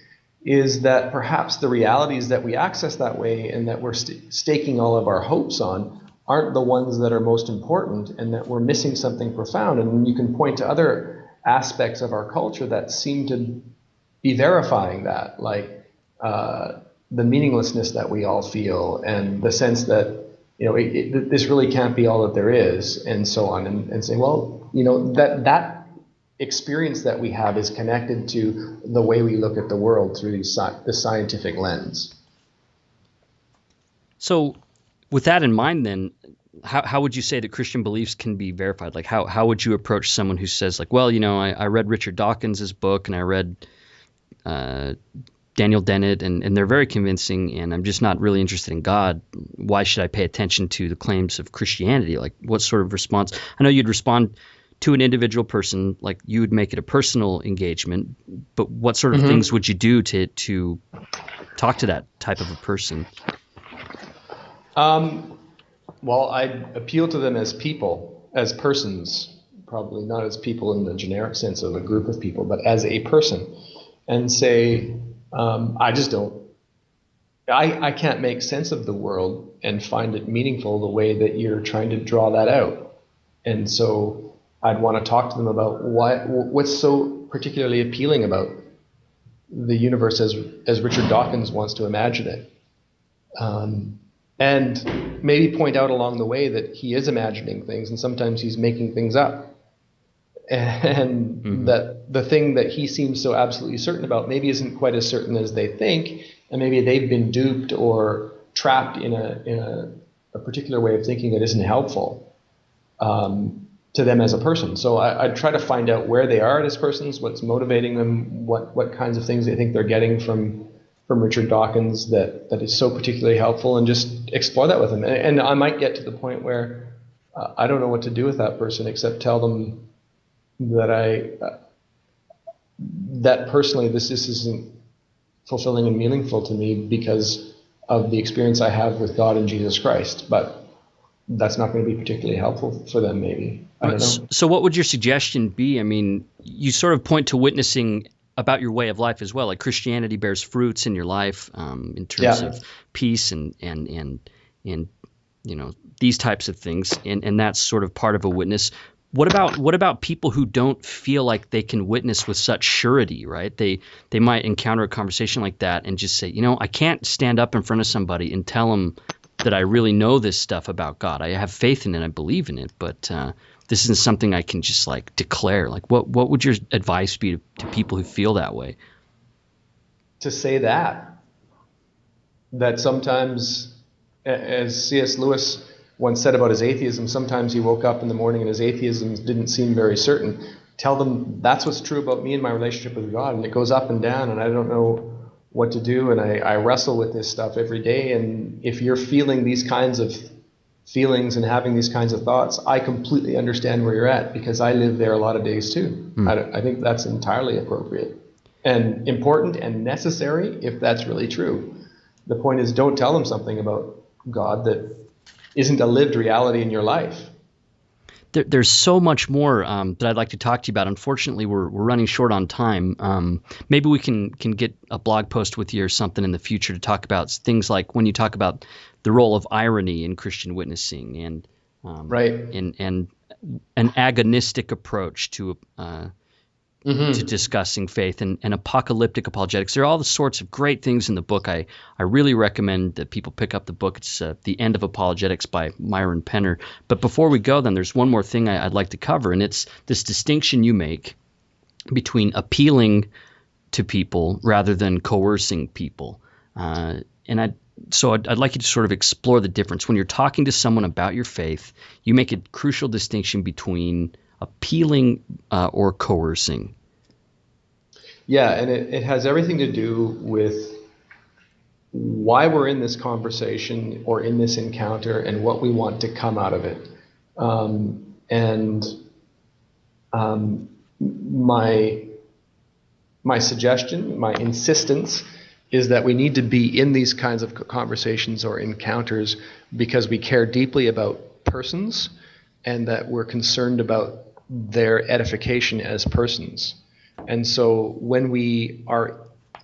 is that perhaps the realities that we access that way and that we're staking all of our hopes on aren't the ones that are most important, and that we're missing something profound. And you can point to other aspects of our culture that seem to be verifying that, like the meaninglessness that we all feel, and the sense that this really can't be all that there is, and so on, and say, well, that experience that we have is connected to the way we look at the world through the scientific lens. So with that in mind, then, how would you say that Christian beliefs can be verified? Like, how would you approach someone who says, like, well, I read Richard Dawkins' book, and I read Daniel Dennett, and they're very convincing, and I'm just not really interested in God. Why should I pay attention to the claims of Christianity? Like, what sort of response? I know you'd respond to an individual person, like you would make it a personal engagement, but what sort of things would you do to talk to that type of a person? Well, I'd appeal to them as people, as persons, probably not as people in the generic sense of a group of people, but as a person, and say, I can't make sense of the world and find it meaningful the way that you're trying to draw that out. And so I'd want to talk to them about what's so particularly appealing about the universe as Richard Dawkins wants to imagine it. And maybe point out along the way that he is imagining things and sometimes he's making things up. And that the thing that he seems so absolutely certain about maybe isn't quite as certain as they think, and maybe they've been duped or trapped in a particular way of thinking that isn't helpful to them as a person. So I'd try to find out where they are as persons, what's motivating them, what kinds of things they think they're getting from Richard Dawkins that is so particularly helpful, and just explore that with them. And I might get to the point where I don't know what to do with that person except tell them that that personally this isn't fulfilling and meaningful to me because of the experience I have with God and Jesus Christ. But that's not going to be particularly helpful for them, maybe. I don't know. So what would your suggestion be? I mean, you sort of point to witnessing about your way of life as well. Like Christianity bears fruits in your life in terms of peace and you know, these types of things, and that's sort of part of a witness. What about people who don't feel like they can witness with such surety, right? They might encounter a conversation like that and just say, you know, I can't stand up in front of somebody and tell them that I really know this stuff about God. I have faith in it, I believe in it, but this isn't something I can just like declare. Like, what would your advice be to people who feel that way? To say that sometimes, as C.S. Lewis once said about his atheism, sometimes he woke up in the morning and his atheism didn't seem very certain. Tell them that's what's true about me and my relationship with God, and it goes up and down, and I don't know what to do, and I wrestle with this stuff every day. And if you're feeling these kinds of feelings and having these kinds of thoughts, I completely understand where you're at, because I live there a lot of days too. I think that's entirely appropriate and important and necessary if that's really true. The point is, don't tell them something about God that isn't a lived reality in your life. There's so much more that I'd like to talk to you about. Unfortunately, we're running short on time. Maybe we can get a blog post with you or something in the future to talk about things like when you talk about the role of irony in Christian witnessing and and an agonistic approach to discussing faith and apocalyptic apologetics. There are all the sorts of great things in the book. I really recommend that people pick up the book. It's The End of Apologetics by Myron Penner. But before we go, then, there's one more thing I'd like to cover, and it's this distinction you make between appealing to people rather than coercing people. So I'd like you to sort of explore the difference. When you're talking to someone about your faith, you make a crucial distinction between appealing or coercing. Yeah, and it has everything to do with why we're in this conversation or in this encounter and what we want to come out of it. My suggestion, my insistence, is that we need to be in these kinds of conversations or encounters because we care deeply about persons and that we're concerned about their edification as persons. And so when we are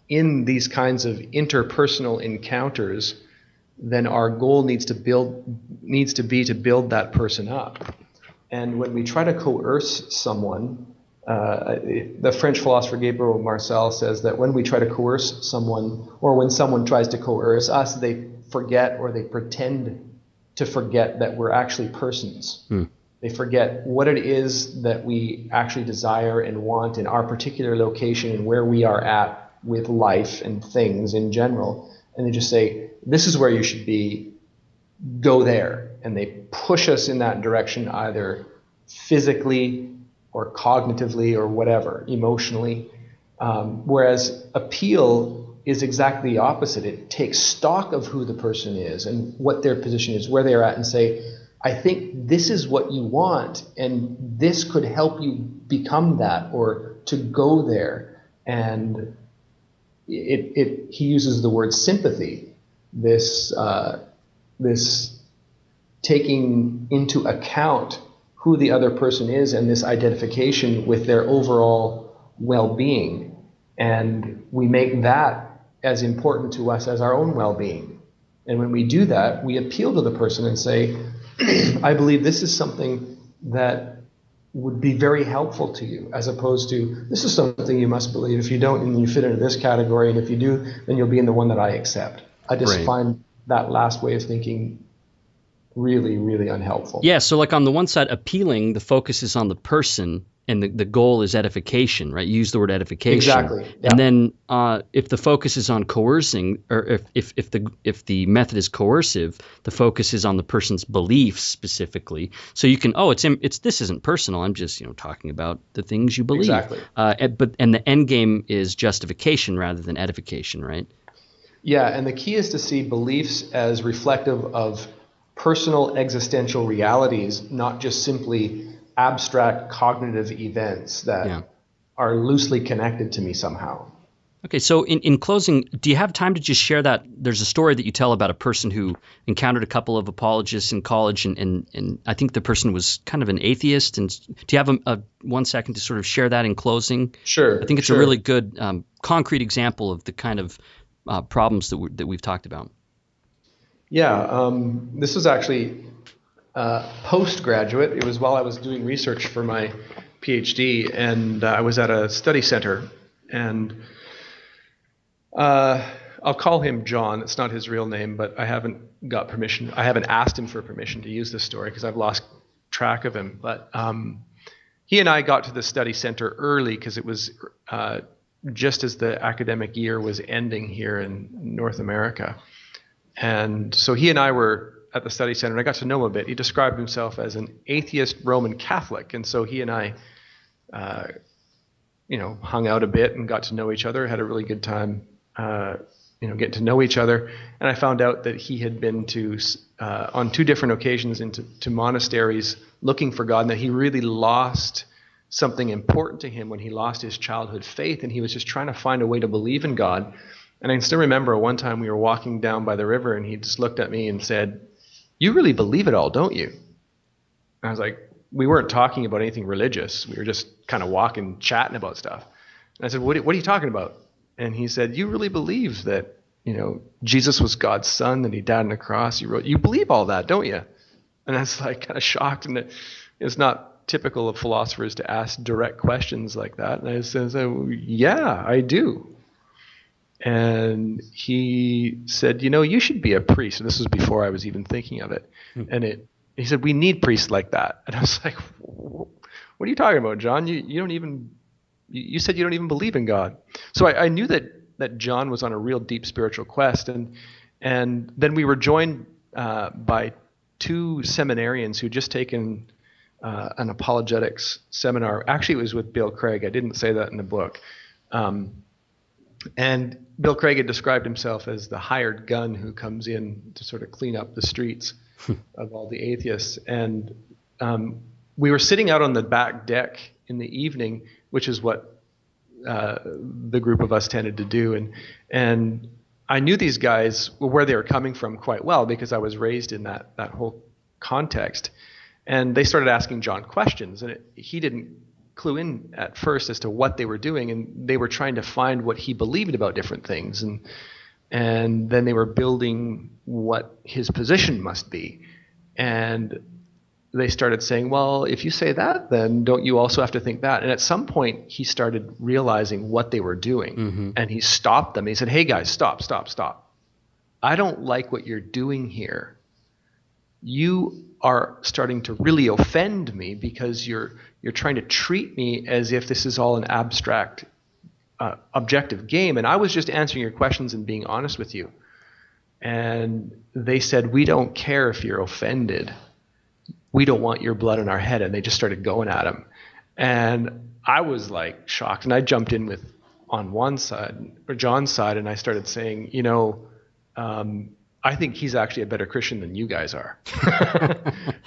in these kinds of interpersonal encounters, then our goal needs to be to build that person up. And when we try to coerce someone, the French philosopher Gabriel Marcel says that when we try to coerce someone, or when someone tries to coerce us, they forget or they pretend to forget that we're actually persons. They forget what it is that we actually desire and want in our particular location and where we are at with life and things in general. And they just say, this is where you should be, go there. And they push us in that direction, either physically or cognitively or whatever, emotionally. Whereas appeal is exactly the opposite. It takes stock of who the person is and what their position is, where they're at, and say, I think this is what you want, and this could help you become that or to go there. And he uses the word sympathy, this taking into account who the other person is and this identification with their overall well-being. And we make that as important to us as our own well-being. And when we do that, we appeal to the person and say, I believe this is something that would be very helpful to you, as opposed to, this is something you must believe. If you don't, then you fit into this category, and if you do, then you'll be in the one that I accept. I just find that last way of thinking really, really unhelpful. Yeah, so like on the one side, appealing, the focus is on the person, and the goal is edification, right? You use the word edification. Exactly. Yeah. And then if the focus is on coercing, or if the method is coercive, the focus is on the person's beliefs specifically. So you can, this isn't personal. I'm just talking about the things you believe. Exactly. And the end game is justification rather than edification, right? Yeah, and the key is to see beliefs as reflective of personal existential realities, not just simply abstract cognitive events that are loosely connected to me somehow. Okay, so in closing, do you have time to just share that? There's a story that you tell about a person who encountered a couple of apologists in college, and I think the person was kind of an atheist. And do you have a 1 second to sort of share that in closing? Sure. I think it's a really good concrete example of the kind of problems that we've talked about. Yeah, this was actually postgraduate. It was while I was doing research for my PhD, and I was at a study center, and I'll call him John. It's not his real name, but I haven't got permission. I haven't asked him for permission to use this story because I've lost track of him. But he and I got to the study center early because it was just as the academic year was ending here in North America. And so he and I were at the study center, and I got to know him a bit. He described himself as an atheist Roman Catholic, and so he and I, hung out a bit and got to know each other. Had a really good time, getting to know each other. And I found out that he had been to on 2 different occasions into monasteries looking for God, and that he really lost something important to him when he lost his childhood faith, and he was just trying to find a way to believe in God. And I can still remember one time we were walking down by the river, and he just looked at me and said, "You really believe it all, don't you?" And I was like, we weren't talking about anything religious. We were just kind of walking, chatting about stuff. And I said, what are you talking about? And he said, "You really believe that, Jesus was God's son, and he died on the cross. You believe all that, don't you?" And I was like kind of shocked. And it's not typical of philosophers to ask direct questions like that. And I said, "Yeah, I do." And he said, "You should be a priest." And this was before I was even thinking of it. And he said, "We need priests like that." And I was like, "What are you talking about, John? You said you don't even believe in God." So I knew that John was on a real deep spiritual quest. And then we were joined by 2 seminarians who'd just taken an apologetics seminar. Actually, it was with Bill Craig. I didn't say that in the book. And Bill Craig had described himself as the hired gun who comes in to sort of clean up the streets of all the atheists. And we were sitting out on the back deck in the evening, which is what the group of us tended to do. And I knew these guys, where they were coming from, quite well because I was raised in that whole context. And they started asking John questions, and he didn't clue in at first as to what they were doing, and they were trying to find what he believed about different things, and then they were building what his position must be. And they started saying, "Well, if you say that, then don't you also have to think that?" And at some point he started realizing what they were doing, and he stopped them. He said, "Hey guys, stop. I don't like what you're doing here. You are starting to really offend me because you're trying to treat me as if this is all an abstract, objective game. And I was just answering your questions and being honest with you." And they said, "We don't care if you're offended. We don't want your blood in our head." And they just started going at him. And I was like shocked. And I jumped in with on one side, or John's side, and I started saying, I think he's actually a better Christian than you guys are.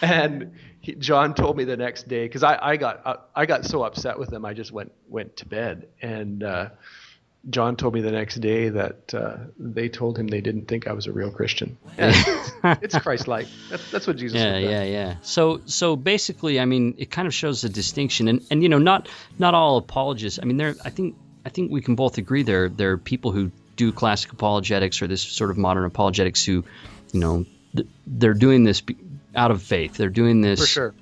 And John told me the next day, because I got so upset with him, I just went to bed. And John told me the next day that they told him they didn't think I was a real Christian. And it's Christ-like. That's what Jesus would do. Yeah. So basically, I mean, it kind of shows a distinction, and not all apologists. I mean, I think we can both agree there are people who do classic apologetics or this sort of modern apologetics who, they're doing this out of faith. They're doing this for sure.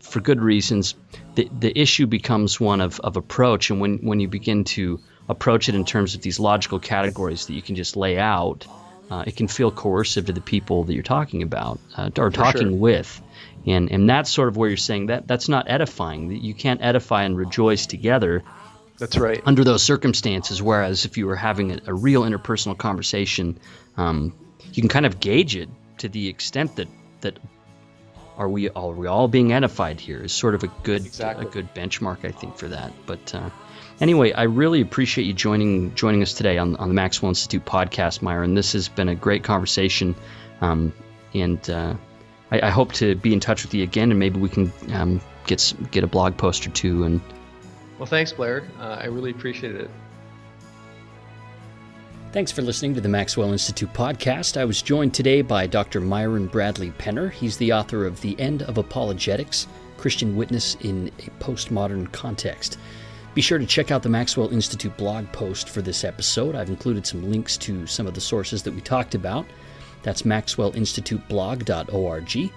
For good reasons. The issue becomes one of approach, and when you begin to approach it in terms of these logical categories that you can just lay out, it can feel coercive to the people that you're talking about or talking with. And that's sort of where you're saying that's not edifying, that you can't edify and rejoice together. That's right. Under those circumstances, whereas if you were having a real interpersonal conversation, you can kind of gauge it to the extent that are we all being edified here is sort of a good benchmark, I think, for that. But anyway, I really appreciate you joining us today on the Maxwell Institute podcast, Myron. This has been a great conversation, and I hope to be in touch with you again, and maybe we can get a blog post or two. And well, thanks, Blair. I really appreciate it. Thanks for listening to the Maxwell Institute podcast. I was joined today by Dr. Myron Bradley Penner. He's the author of The End of Apologetics, Christian Witness in a Postmodern Context. Be sure to check out the Maxwell Institute blog post for this episode. I've included some links to some of the sources that we talked about. That's maxwellinstituteblog.org. You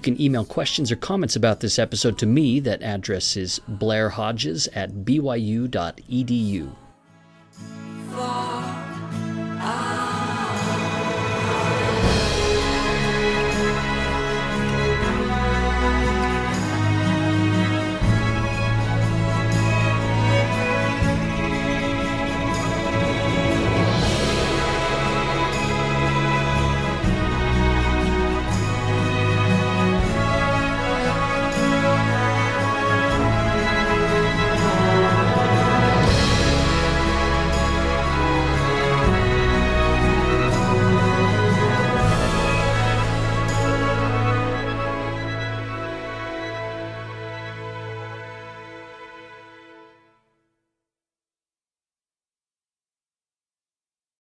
can email questions or comments about this episode to me. That address is blairhodges@byu.edu.